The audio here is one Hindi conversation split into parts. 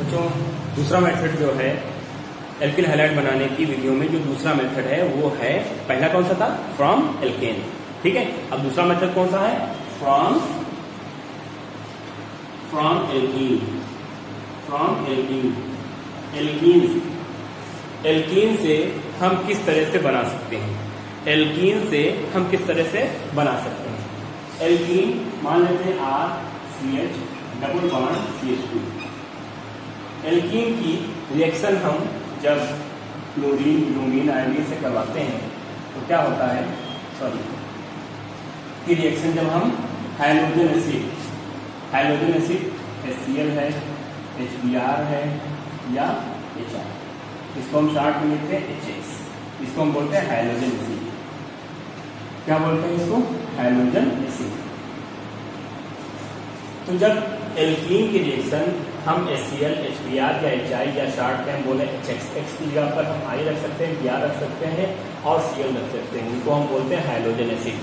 बच्चों दूसरा मेथड जो है एल्किल हैलाइड बनाने की विधियों में जो दूसरा मेथड है वो है, पहला कौन सा था, फ्रॉम एल्केन, ठीक है। अब दूसरा मेथड कौन सा है, from alkene, from alkene. Alkene से हम किस तरह से बना सकते हैं, एल्कीन से हम किस तरह से बना सकते हैं। एल्कीन मान लेते हैं RCH double bond CH2। Alkene की रिएक्शन हम जब क्लोरीन ब्रोमीन आयोडीन से करवाते हैं तो क्या होता है, की रिएक्शन जब हम हाइड्रोजन एसिड HCl है, HBr है या HR, इसको हम शॉर्ट में लिखते हैं HX, इसको हम बोलते हैं हाइड्रोजन एसिड। क्या बोलते हैं इसको, हाइड्रोजन एसिड। तो जब एल्कीन की रिएक्शन हम HCl HBr या HI या शॉर्ट में हम बोले HX, X की जगह पर हम I रख सकते हैं, Br रख सकते हैं और Cl रख सकते हैं, इनको हम बोलते हैं हाइड्रोजन एसिड।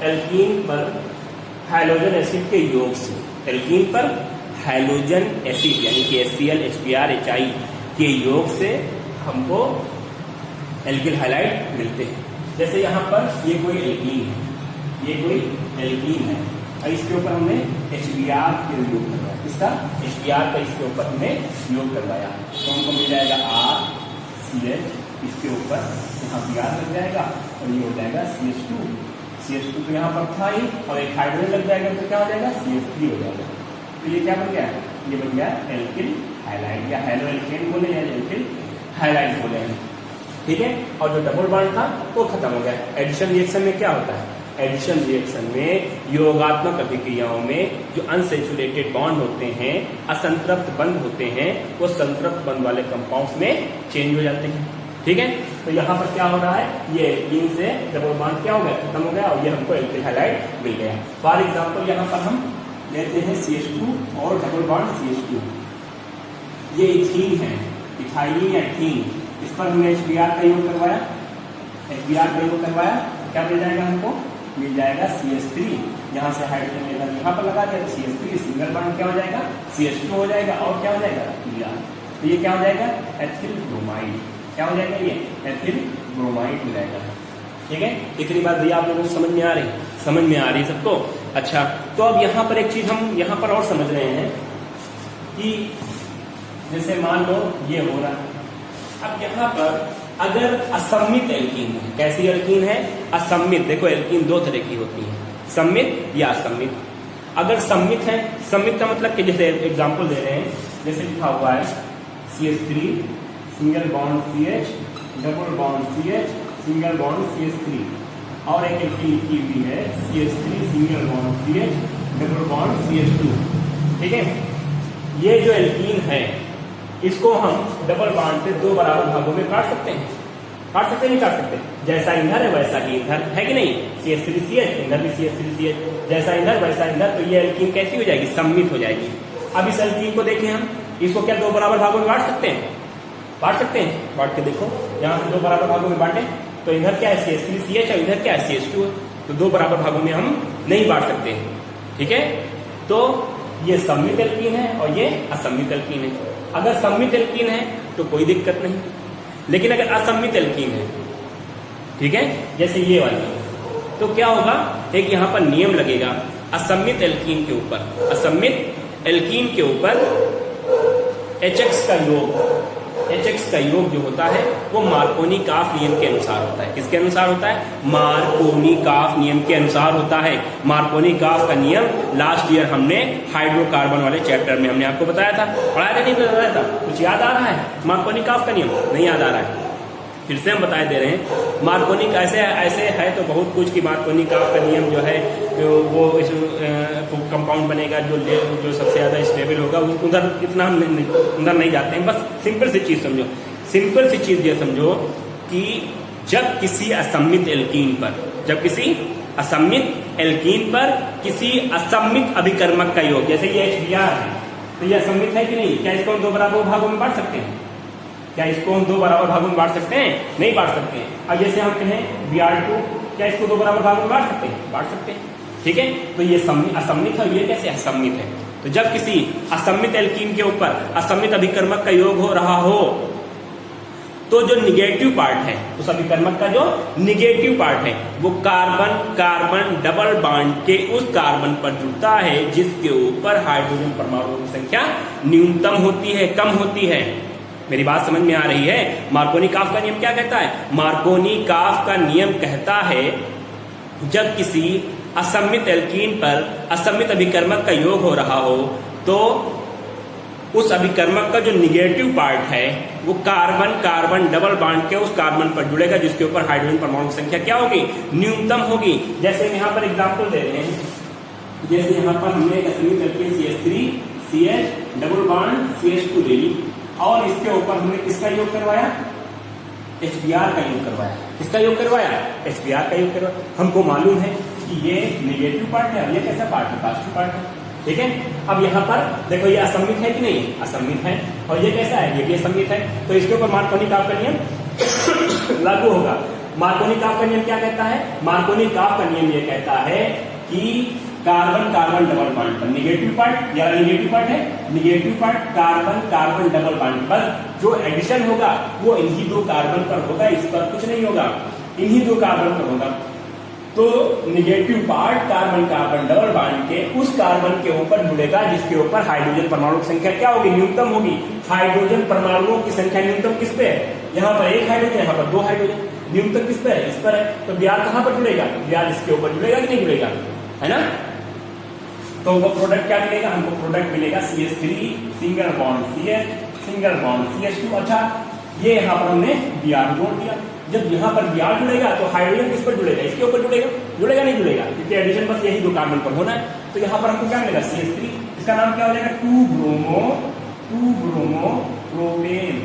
एल्कीन पर हाइड्रोजन एसिड के योग से, एल्कीन पर हाइड्रोजन एसिड यानी कि HCl HBr HI के योग से हमको एल्किल हैलाइड मिलते हैं। जैसे यहाँ पर ये कोई एल्कीन है और इसके ऊपर हमने HBr के योग करवाया, इसका HBr का इसके ऊपर हमने योग करवाया तो हमको मिल जाएगा RCH, इसके ऊपर यहाँ Br लग जाएगा और ये हो जाएगा CH2 तो यहाँ पर था ही और एक हाइड्रोजन लग जाएगा तो क्या हो जाएगा, CH3 हो जाएगा। तो ये क्या बन गया, ये बन गया एल्किल हैलाइड या हैलो एल्केन बोले या एल्किल हैलाइड बोले हैं, ठीक है। और जो डबल बॉन्ड था वो खत्म हो गया। एडिशन रिएक्शन में क्या होता है, एडिशन रिएक्शन में योगात्मक अभिक्रियाओं में जो अनसेचुरेटेड बॉन्ड होते हैं, असंतृप्त बंध होते हैं, वो संतृप्त बंध वाले कंपाउंड्स में चेंज हो जाते हैं, ठीक है। तो यहाँ पर क्या हो रहा है, ये एल्कीन से डबल बॉन्ड क्या हो गया, खत्म हो गया और ये हमको एल्किल हैलाइड मिल गया। फॉर एग्जाम्पल यहाँ पर हम लेते हैं CH2 और डबल बॉन्ड CH2, ये इथीन है, इथाइलिन या इथीन, इस पर हमने HBr का योग करवाया, क्या मिल जाएगा हमको, मिल जाएगा CH3। यहाँ से हाइड्रोजन लेकर यहाँ पर लगा दिया तो CH3 सिंगल बॉन्ड क्या हो जाएगा, CH2 हो जाएगा और क्या हो जाएगा Br, तो ये क्या हो जाएगा, एथिल ब्रोमाइड, क्या हो जाएगा, ये एथिल ब्रोमाइड हो जाएगा, ठीक है। इतनी बात भैया आप लोगों को समझ में आ रही सबको। अच्छा, तो अब यहाँ पर एक चीज हम यहाँ पर और समझ रहे हैं कि जैसे मान लो ये हो रहा है, अब यहाँ पर अगर असम्मित एल्कीन है, कैसी एल्कीन है, असम्मित। देखो एल्कीन दो तरह की होती है, सम्मित या असम्मित। अगर सम्मित है, सम्मित का मतलब कि जैसे एग्जांपल दे रहे हैं, जैसे लिखा हुआ है CH3 single bond CH double bond CH single bond CH3 और एक एल्कीन लिखी हुई है CH3 single bond CH double bond CH2, ठीक है। ये जो एल्कीन है इसको हम डबल बॉन्ड से दो बराबर भागों में काट सकते हैं, नहीं काट सकते, जैसा ईंधन है वैसा ही ईंधन है कि नहीं, CH3CH इधर भी CH3CH, जैसा ईंधन वैसा ईंधन। तो ये एल्कीन कैसी हो जाएगी, सम्मित हो जाएगी। अब इस एल्कीन को देखें हम, इसको क्या दो बराबर भागों में बांट सकते हैं, बांट के देखो, यहाँ से दो बराबर भागों में बांटे तो इधर क्या है CH3CH और इधर क्या है CH2, तो दो बराबर भागों में हम नहीं बांट सकते हैं, ठीक है। तो ये सम्मित एल्कीन है और ये असम्मित एल्कीन है। अगर सम्मित एल्कीन है तो कोई दिक्कत नहीं, लेकिन अगर असम्मित एल्कीन है, ठीक है, जैसे ये वाली, तो क्या होगा, एक यहाँ पर नियम लगेगा, असम्मित एल्कीन के ऊपर HX का योग जो होता है वो मार्कोनी-काफ नियम के अनुसार होता है। किसके अनुसार होता है, मार्कोनी-काफ नियम के अनुसार होता है। मार्कोनी-काफ का नियम लास्ट ईयर हमने हाइड्रोकार्बन वाले चैप्टर में हमने आपको बताया था, पढ़ाया था नहीं बताया था, कुछ याद आ रहा है, मार्कोनी-काफ का नियम नहीं याद आ रहा है, फिर से हम बताए दे रहे हैं। मार्कोनी ऐसे है तो बहुत कुछ कि मार्कोनी-काफ का नियम जो है वो इस कंपाउंड बनेगा जो सबसे ज्यादा स्टेबल होगा, उधर इतना हम उधर नहीं जाते हैं। बस सिंपल सी चीज ये समझो कि जब किसी असम्मित एल्कीन पर किसी असम्मित अभिकर्मक का योग, जैसे ये HBr है तो ये असम्मित है कि नहीं, क्या इसको हम दो बराबर भागों में बांट सकते हैं, नहीं बांट सकते हैं। अब जैसे हम कहें Br2, क्या इसको दो बराबर भागों में बांट सकते हैं, ठीक है, तो ये असम्मित है, ये कैसे असम्मित है? तो जब किसी असम्मित एल्कीन के ऊपर असम्मित अभिकर्मक का योग हो रहा हो तो जो निगेटिव पार्ट है, उस अभिकर्मक का जो निगेटिव पार्ट है वो कार्बन कार्बन डबल बॉन्ड के उस कार्बन पर जुड़ता है जिसके ऊपर हाइड्रोजन परमाणुओं की संख्या न्यूनतम होती है, कम होती है। मेरी बात समझ में आ रही है? मार्कोनी-काफ का नियम क्या कहता है? मार्कोनी-काफ का नियम कहता है जब किसी असम्मित एल्कीन पर असम्मित अभिकर्मक का योग हो रहा हो तो उस अभिकर्मक का जो निगेटिव पार्ट है वो कार्बन कार्बन डबल बॉन्ड के उस कार्बन पर जुड़ेगा जिसके ऊपर हाइड्रोजन परमाणु की संख्या क्या होगी? न्यूनतम होगी। जैसे यहाँ पर एग्जांपल दे रहे हैं, जैसे यहाँ पर हमने एक असम्मित alkene CH3 CH double bond CH2 ले ली और इसके ऊपर हमने किसका योग करवाया? HBr का योग करवाया। किसका योग करवाया? HBr का योग करवाया। हमको मालूम है कि ये निगेटिव पार्ट है और ये कैसा पार्ट है? पॉजिटिव पार्ट है। ठीक है, अब यहाँ पर देखो ये असम्मित है कि नहीं? असम्मित है। और ये कैसा है? ये भी असम्मित है। तो इसके ऊपर मार्कोनी-काफ का नियम लागू होगा। मार्कोनी-काफ का नियम क्या कहता है? मार्कोनी-काफ का नियम ये कहता है कि कार्बन कार्बन डबल बॉन्ड पर निगेटिव पार्ट या निगेटिव पार्ट है, negative part carbon carbon double bond पर जो एडिशन होगा वो इन्हीं दो कार्बन पर होगा, इस पर कुछ नहीं होगा, इन्हीं दो कार्बन पर होगा। तो negative part carbon carbon double bond के उस कार्बन के ऊपर जुड़ेगा जिसके ऊपर हाइड्रोजन परमाणु की संख्या क्या होगी? न्यूनतम होगी। हाइड्रोजन परमाणुओं की संख्या न्यूनतम किस पे है? यहाँ पर एक हाइड्रोजन, यहाँ पर दो हाइड्रोजन। न्यूनतम किस पे है? इस पर है। तो Br कहाँ पर जुड़ेगा? Br इसके ऊपर जुड़ेगा कि नहीं जुड़ेगा? है ना? तो वो प्रोडक्ट क्या मिलेगा? हमको प्रोडक्ट मिलेगा CH3 single bond CH single bond CH2। अच्छा, ये यहाँ पर हमने Br जोड़ दिया। जब यहाँ पर Br जुड़ेगा तो हाइड्रोजन किस पर जुड़ेगा? इसके ऊपर जुड़ेगा। जुड़ेगा नहीं जुड़ेगा? क्योंकि एडिशन बस यही दो कार्बन पर होना है। तो यहाँ पर हमको क्या मिलेगा? CH3। इसका नाम क्या हो जाएगा? 2 ब्रोमो प्रोपेन।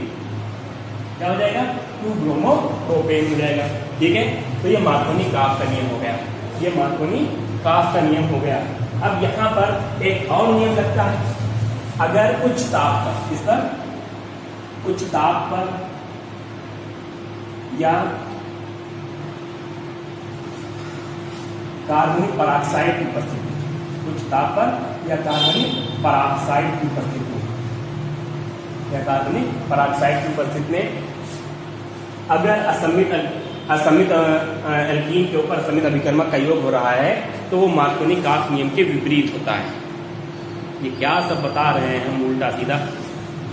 क्या हो जाएगा? 2 ब्रोमो प्रोपेन हो जाएगा। ठीक है, तो ये मार्कोनी-काफ का नियम हो गया। ये मार्कोनी-काफ का नियम हो गया। अब यहाँ पर एक और नियम लगता है, अगर उच्च ताप पर, इस पर उच्च ताप पर या कार्बनिक पराक्साइड की उपस्थिति, उच्च ताप पर या कार्बनिक पराक्साइड की उपस्थिति या कार्बनिक पराक्साइड की उपस्थिति में अगर असम्मित एल्कीन के ऊपर असम्मित अभिकर्मक का योग हो रहा है तो वो मार्कोनी-काफ नियम के विपरीत होता है। ये क्या सब बता रहे हैं हम उल्टा सीधा।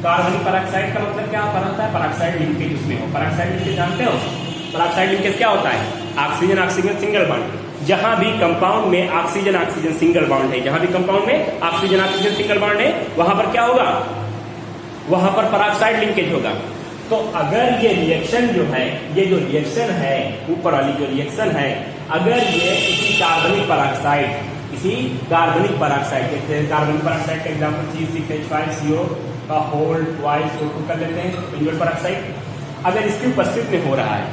कार्बनिक पराक्साइड का मतलब क्या होता है? पराक्साइड लिंकेज उसमें हो। पराक्साइड लिंकेज जानते हो? पराक्साइड लिंकेज क्या होता है? Oxygen oxygen single bond. जहां भी कंपाउंड में ऑक्सीजन ऑक्सीजन सिंगल बॉन्ड है, जहां भी कंपाउंड में ऑक्सीजन ऑक्सीजन सिंगल बॉन्ड है वहां पर क्या होगा? वहां पर पराक्साइड लिंकेज होगा। तो अगर ये रिएक्शन जो है, ये जो रिएक्शन है, ऊपर वाली जो रिएक्शन है, अगर ये किसी कार्बनिक पराक्साइड कार्बनिक पराक्साइड का एग्जाम्पल C6H5CO का होल ट्वाइस O2 कर लेते हैं, बेंजोइल पराक्साइड। अगर इसकी उपस्थिति में हो रहा है,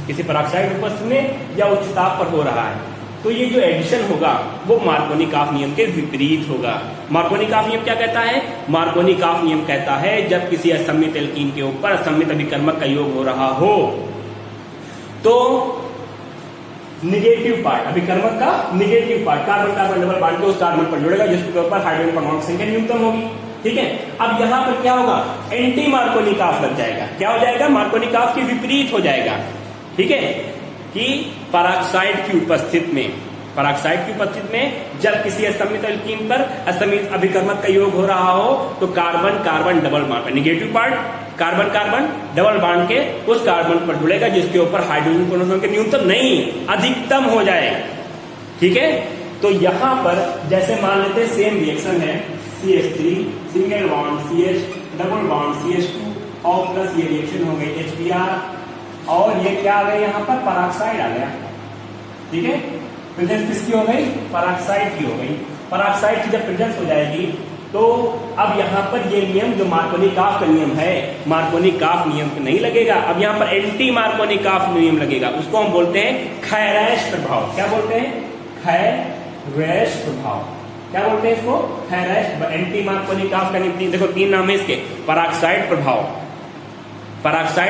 किसी पराक्साइड उपस्थिति में या उच्च ताप पर हो रहा है, तो ये जो एडिशन होगा वो मार्कोनी-काफ नियम के विपरीत होगा। मार्कोनी-काफ नियम क्या कहता है? मार्कोनी-काफ नियम कहता है जब किसी असम्मित एल्कीन के ऊपर असम्मित अभिकर्मक का योग हो रहा हो तो निगेटिव पार्ट, अभिकर्मक का negative part carbon carbon double bond के उस कार्बन पर जुड़ेगा जिसके ऊपर हाइड्रोजन परमाणु की संख्या न्यूनतम होगी। ठीक है, अब यहाँ पर क्या होगा? एंटी मार्कोनी-काफ लग जाएगा। क्या हो जाएगा? मार्कोनी-काफ के विपरीत हो जाएगा। ठीक है, कि पराक्साइड की उपस्थिति में जब किसी असम्मित एल्कीन पर असम्मित अभिकर्मक का योग हो रहा हो तो carbon carbon double bond, negative part carbon carbon double bond के उस कार्बन पर जुड़ेगा जिसके ऊपर हाइड्रोजन परमाणु संख्या न्यूनतम नहीं अधिकतम हो जाए। ठीक है, तो यहां पर जैसे मान लेते हैं सेम रिएक्शन है, CH3 single bond CH double bond CH2 और प्लस ये रिएक्शन हो गई HBr और ये क्या आ गया? यहाँ पर पराक्साइड आ गया। ठीक है, प्रेजेंस किसकी हो गई? पराक्साइड की हो गई। पराक्साइड की जब प्रेजेंस हो जाएगी तो अब यहाँ पर ये नियम जो मार्कोनी-काफ का नियम है, मार्कोनी-काफ नियम नहीं लगेगा। अब यहाँ पर एंटी मार्कोनी-काफ नियम लगेगा। उसको हम बोलते हैं खैरैश प्रभाव। क्या बोलते हैं? खैरैश प्रभाव। क्या बोलते हैं इसको? खैरैश। एंटी मार्कोनी-काफ का नियम देखो, 3 नाम है इसके। पराक्साइड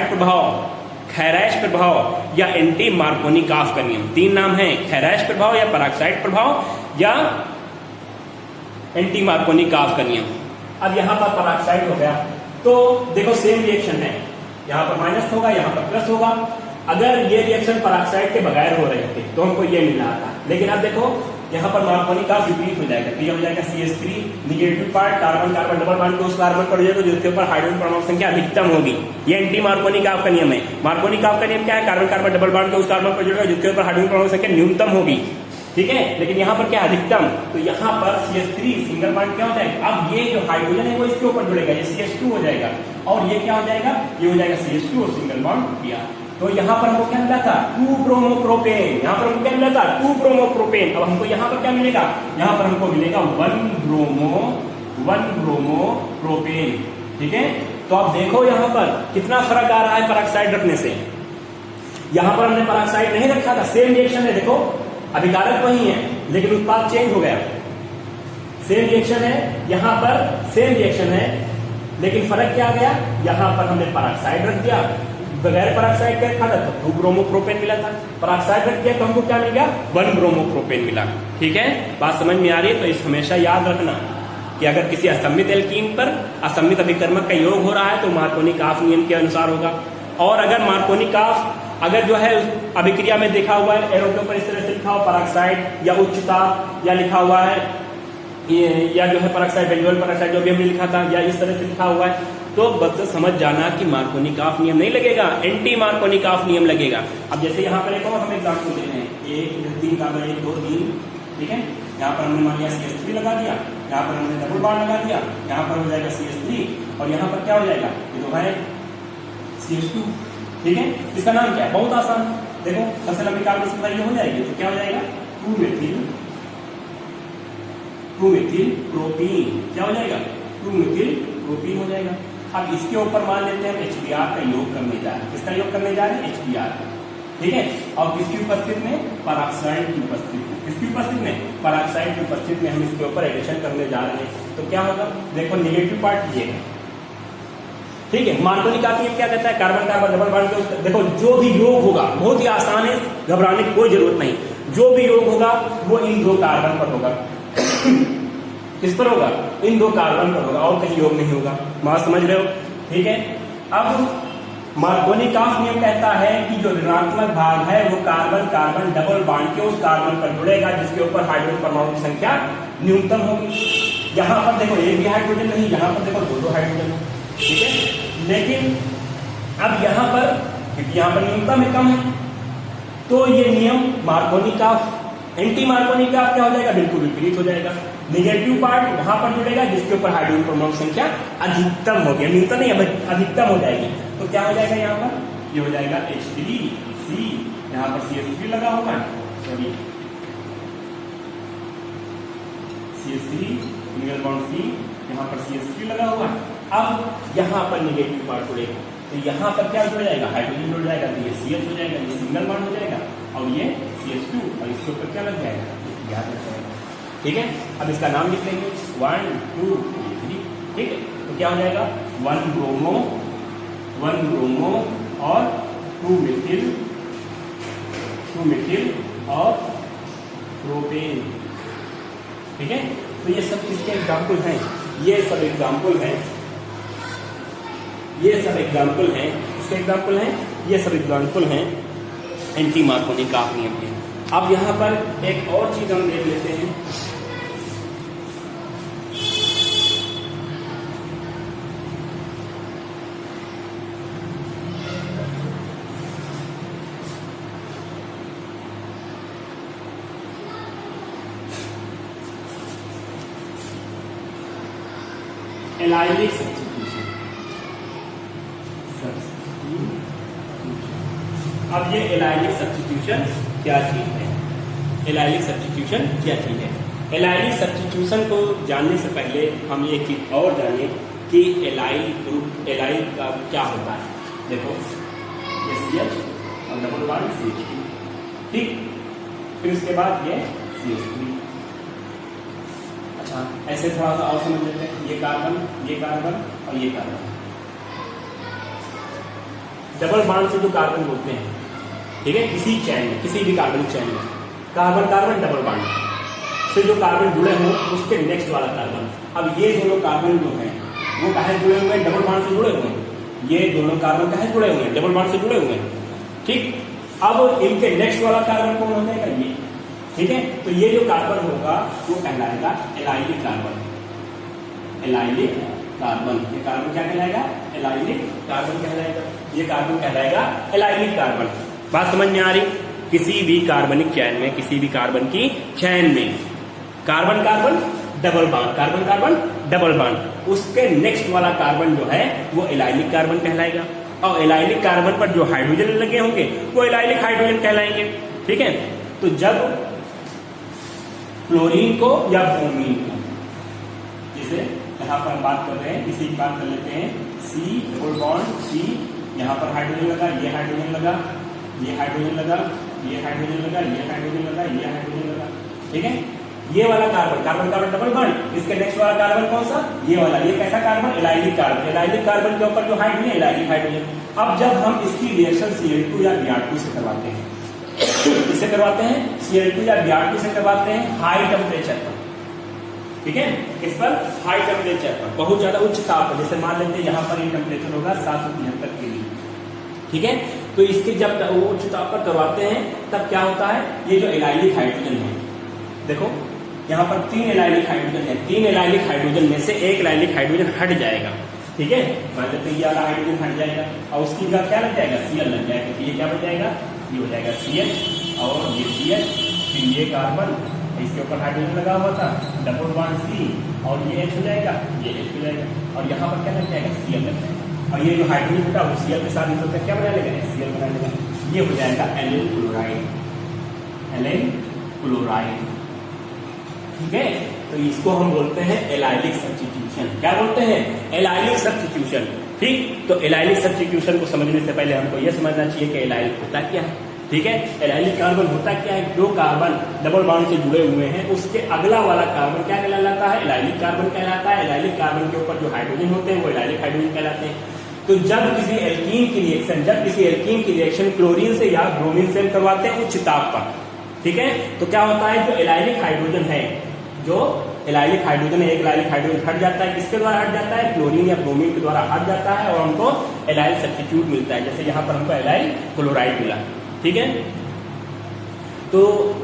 प्रभाव, खैरैश प्रभाव या एंटी मार्कोनी-काफ का नियम। 3 नाम है, खैरैश प्रभाव या पराक्साइड प्रभाव या एंटी मार्कोनी काफ का नियम। अब यहां पर पेरोक्साइड हो गया तो देखो सेम रिएक्शन है, यहां पर माइनस होगा, यहां पर प्लस होगा। अगर ये रिएक्शन पेरोक्साइड के बगैर हो रहे थे तो हमको ये मिल रहा था, लेकिन अब देखो यहाँ पर मार्कोनी काफ विपरीत हो जाएगा, तो ये हो जाएगा CH3 negative part carbon carbon double bond को उस कार्बन पर जाएगा जिसके ऊपर हाइड्रोजन परमाणु संख्या अधिकतम होगी। ये एंटी मार्कोनी काफ का नियम है। मार्कोनी काफ का नियम क्या है? कार्बन कार्बन डबल बॉन्ड को उस कार्बन पर जुड़ेगा जिसके ऊपर हाइड्रोजन परमाणु संख्या न्यूनतम होगी, ठीक है। लेकिन यहाँ पर क्या अधिकतम, तो यहाँ पर CH3 सिंगल बॉन्ड क्या हो जाएगा, अब ये जो हाइड्रोजन है वो इसके ऊपर जुड़ेगा, ये CH2 हो जाएगा, और ये क्या हो जाएगा, ये हो जाएगा CH2 और सिंगल बॉन्ड किया। तो यहाँ पर हमको क्या मिला था? 2 ब्रोमोप्रोपेन। यहाँ पर हमको क्या मिला था? 2 ब्रोमोप्रोपेन। अब हमको यहाँ पर क्या मिलेगा? यहाँ पर हमको मिलेगा 1 ब्रोमोप्रोपेन, ठीक है। तो आप देखो यहाँ पर कितना फर्क आ रहा है पेरोक्साइड रखने से। यहाँ पर हमने पेरोक्साइड नहीं रखा था, सेम रिएक्शन है, देखो अभिकारक वही है लेकिन उत्पाद चेंज हो गया। सेम रिएक्शन है, यहाँ पर सेम रिएक्शन है, लेकिन फर्क क्या आ गया? यहाँ पर हमने पेरोक्साइड रख दिया, बगैर पेरोक्साइड क्या था तो 2 ब्रोमोप्रोपेन मिला था, पेरोक्साइड रख दिया तो हमको क्या मिल गया? 1 ब्रोमोप्रोपेन मिला, ठीक है। बात समझ में आ रही है? तो इस हमेशा याद रखना कि अगर किसी असम्मित एल्कीन पर असम्मित अभिकर्मक का योग हो रहा है तो मार्कोनी काफ नियम के अनुसार होगा। और अगर मार्कोनी काफ अगर जो है अभिक्रिया में देखा हुआ है एरो के ऊपर इस तरह से लिखा हो पेरोक्साइड या उच्चता, या लिखा हुआ है या जो है पेरोक्साइड बेंजोइल पेरोक्साइड जो भी हमने लिखा था, या इस तरह से लिखा हुआ है, तो बस समझ जाना कि मार्कोनी काफ नियम नहीं लगेगा, एंटी मार्कोनी काफ नियम लगेगा। अब जैसे यहाँ पर एक और हम एग्जाम्पल दे रहे हैं, 1 3 कार्बन 1 2 3, ठीक है। यहाँ पर हमने मान लिया CH3 लगा दिया, यहाँ पर हमने डबल बॉन्ड लगा दिया, यहाँ पर हो जाएगा CH3 और यहाँ पर क्या हो जाएगा? ये तो है CH2, ठीक है। इसका नाम क्या है? बहुत आसान, देखो सबसे लंबी कार्बन संख्या ये हो जाएगी तो क्या हो जाएगा? 2 मेथिल प्रोपीन, क्या हो जाएगा? 2 मेथिल प्रोपीन हो जाएगा। अब इसके ऊपर मान लेते हैं हम HBr का योग करने जा रहे हैं। किसका योग करने जा रहे हैं? HBr का, ठीक है। और किसकी उपस्थिति में? पेरोक्साइड की उपस्थिति में। किसकी उपस्थिति में? पेरोक्साइड की उपस्थिति में हम इसके ऊपर एडिशन करने जा रहे हैं। तो क्या होगा? देखो निगेटिव पार्ट ये है, ठीक है। मार्कोनी काफ नियम क्या कहता है? कार्बन कार्बन डबल बॉन्ड के देखो जो भी योग होगा, बहुत ही आसान है, घबराने की कोई जरूरत नहीं। जो भी योग होगा वो इन 2 कार्बन पर होगा। किस पर होगा? इन 2 कार्बन पर होगा, और कहीं योग नहीं होगा। बात समझ रहे हो? ठीक है। अब मार्कोनी काफ नियम कहता है कि जो ऋणात्मक भाग है वो कार्बन कार्बन डबल बॉन्ड के उस कार्बन पर जुड़ेगा जिसके ऊपर हाइड्रोजन परमाणु की संख्या न्यूनतम होगी। यहाँ पर देखो एक भी हाइड्रोजन नहीं, यहाँ पर देखो 2 हाइड्रोजन है, ठीक है। लेकिन अब यहाँ पर क्योंकि यहाँ पर न्यूनतम है, कम है, तो ये नियम मार्कोनी काफ एंटी मार्कोनी काफ क्या हो जाएगा? बिल्कुल विपरीत हो जाएगा। निगेटिव पार्ट वहां पर जुड़ेगा जिसके ऊपर हाइड्रोजन परमाणु संख्या अधिकतम होगी, न्यूनतम नहीं अधिकतम हो जाएगी। तो क्या हो जाएगा? यहाँ पर ये हो जाएगा H3C, यहाँ पर CH3 लगा होगा, sorry CH3 single bond C, यहाँ पर CH3 लगा हुआ। अब यहाँ पर निगेटिव पार्ट जुड़ेगा तो यहाँ पर क्या जुड़ जाएगा? हाइड्रोजन जुड़ जाएगा, तो ये CH हो जाएगा, ये सिंगल बॉन्ड हो जाएगा, और ये CH2 और इसके ऊपर क्या लग जाएगा? याद रख जाएगा, ठीक है। अब इसका नाम लिख लेंगे 1 2 3, ठीक है। तो क्या हो जाएगा? 1 ब्रोमो और 2 मेथिल और प्रोपेन, ठीक है। तो ये सब किसके एग्जाम्पल हैं? ये सब एग्जाम्पल हैं, इसके एग्जाम्पल हैं, ये सब एग्जाम्पल हैं एंटी मार्कोनी काफ नियम के। अब यहाँ पर एक और चीज हम देख लेते हैं, एलाइलिक सब्स्टिट्यूशन। अब ये एलाइलिक सब्स्टिट्यूशन क्या चीज है? एलाइलिक सब्स्टिट्यूशन क्या चीज है? एलाइलिक सब्स्टिट्यूशन को जानने से पहले हम एक चीज और जाने कि एलाइल ग्रुप एलाइल का क्या होता है। देखो ये CH और डबल बॉन्ड CH2, ठीक। फिर उसके बाद ये CH3। अच्छा ऐसे थोड़ा सा और समझ लेते हैं, ये कार्बन और ये कार्बन। डबल बॉन्ड से जो कार्बन होते हैं, ठीक है, किसी चैन में, किसी भी कार्बनिक चैन में कार्बन कार्बन डबल बॉन्ड, से जो कार्बन जुड़े हों उसके नेक्स्ट वाला कार्बन। अब ये दोनों कार्बन जो है वो कहाँ जुड़े हुए हैं, डबल बॉन्ड से जुड़े हुए हैं। ये दोनों कार्बन कहाँ जुड़े हुए हैं, डबल बॉन्ड से जुड़े हुए हैं। ठीक, अब इनके नेक्स्ट वाला कार्बन कौन हो जाएगा, ये। ठीक है, तो ये जो कार्बन होगा वो कहलाएगा एलाइलिक कार्बन। एलाइलिक कार्बन, ये कार्बन क्या कहलाएगा, एलाइलिक कार्बन कहलाएगा। ये कार्बन कहलाएगा एलाइलिक कार्बन। बात समझ में आ रही? किसी भी कार्बनिक चैन में, किसी भी कार्बन की चैन में carbon carbon double bond, carbon carbon double bond, उसके नेक्स्ट वाला कार्बन जो है वो एलाइलिक कार्बन कहलाएगा। और एलाइलिक कार्बन पर जो हाइड्रोजन लगे होंगे वो एलाइलिक हाइड्रोजन कहलाएंगे। ठीक है, तो जब क्लोरीन को या ब्रोमीन को, जैसे यहाँ पर हम बात कर रहे हैं, इसी की बात कर लेते हैं, सी डबल बॉन्ड सी, यहाँ पर हाइड्रोजन लगा, ये हाइड्रोजन लगा, ये हाइड्रोजन लगा, ये हाइड्रोजन लगा, ये हाइड्रोजन लगा, ये हाइड्रोजन लगा। ठीक है, ये वाला carbon, carbon carbon double bond, इसके नेक्स्ट वाला कार्बन कौन सा, ये वाला। ये कैसा carbon, allylic carbon. Allylic carbon के ऊपर जो हाइड्रोजन, एलाइलिक हाइड्रोजन। अब जब हम इसकी रिएक्शन Cl2 या Br2 से करवाते हैं, इससे करवाते हैं Cl2 या Br2 से करवाते हैं हाई टेम्परेचर पर। ठीक है, किस पर, हाई टेम्परेचर पर, बहुत ज्यादा उच्च ताप पर। जैसे मान लेते हैं यहाँ पर ये टेम्परेचर होगा 775 केल्विन। ठीक है, तो इसके जब वो उच्च ताप पर करवाते हैं तब क्या होता है, ये जो एलाइलिक हाइड्रोजन है, देखो यहाँ पर 3 एलाइलिक हाइड्रोजन है, 3 एलाइलिक हाइड्रोजन में से एक एलाइलिक हाइड्रोजन हट जाएगा। ठीक है, मान लेते हैं ये वाला हाइड्रोजन हट जाएगा और उसकी जगह क्या लग जाएगा, Cl लग जाएगा। तो ये क्या बन जाएगा, ये हो जाएगा CH और ये CH, फिर ये कार्बन, इसके ऊपर हाइड्रोजन लगा हुआ था, डबल बॉन्ड C, और ये H हो जाएगा, ये H हो जाएगा, और यहाँ पर क्या लग जाएगा, Cl लग जाएगा। और ये जो हाइड्रोजन होता है वो Cl के साथ मिलकर क्या बना लेगा, Cl बना लेगा। ये हो जाएगा एलिन क्लोराइड, एलिन क्लोराइड। ठीक है, तो इसको हम बोलते हैं एलाइलिक सब्स्टिट्यूशन। क्या बोलते हैं, एलाइलिक सब्स्टिट्यूशन। ठीक, तो एलाइलिक सब्स्टिट्यूशन को समझने से पहले हमको यह समझना चाहिए कि एलाइलिक होता क्या है। ठीक है, एलाइलिक कार्बन होता क्या है, जो कार्बन डबल बॉन्ड से जुड़े हुए हैं उसके अगला वाला कार्बन क्या कहलाता है, एलाइलिक कार्बन कहलाता है। एलाइलिक कार्बन के ऊपर जो हाइड्रोजन होते हैं वो एलाइलिक हाइड्रोजन कहलाते हैं। तो जब किसी एल्कीन की रिएक्शन क्लोरीन से या ब्रोमीन से करवाते हैं उच्च ताप पर, ठीक है, तो क्या होता है, जो एलाइलिक हाइड्रोजन है, जो एलाइलिक हाइड्रोजन है, एक एलाइलिक हाइड्रोजन हट जाता है, किसके द्वारा हट जाता है, क्लोरीन या ब्रोमीन के द्वारा हट जाता है और हमको एलाइल सब्स्टिट्यूट मिलता है। जैसे यहाँ पर हमको एलाइल क्लोराइड मिला। ठीक है, तो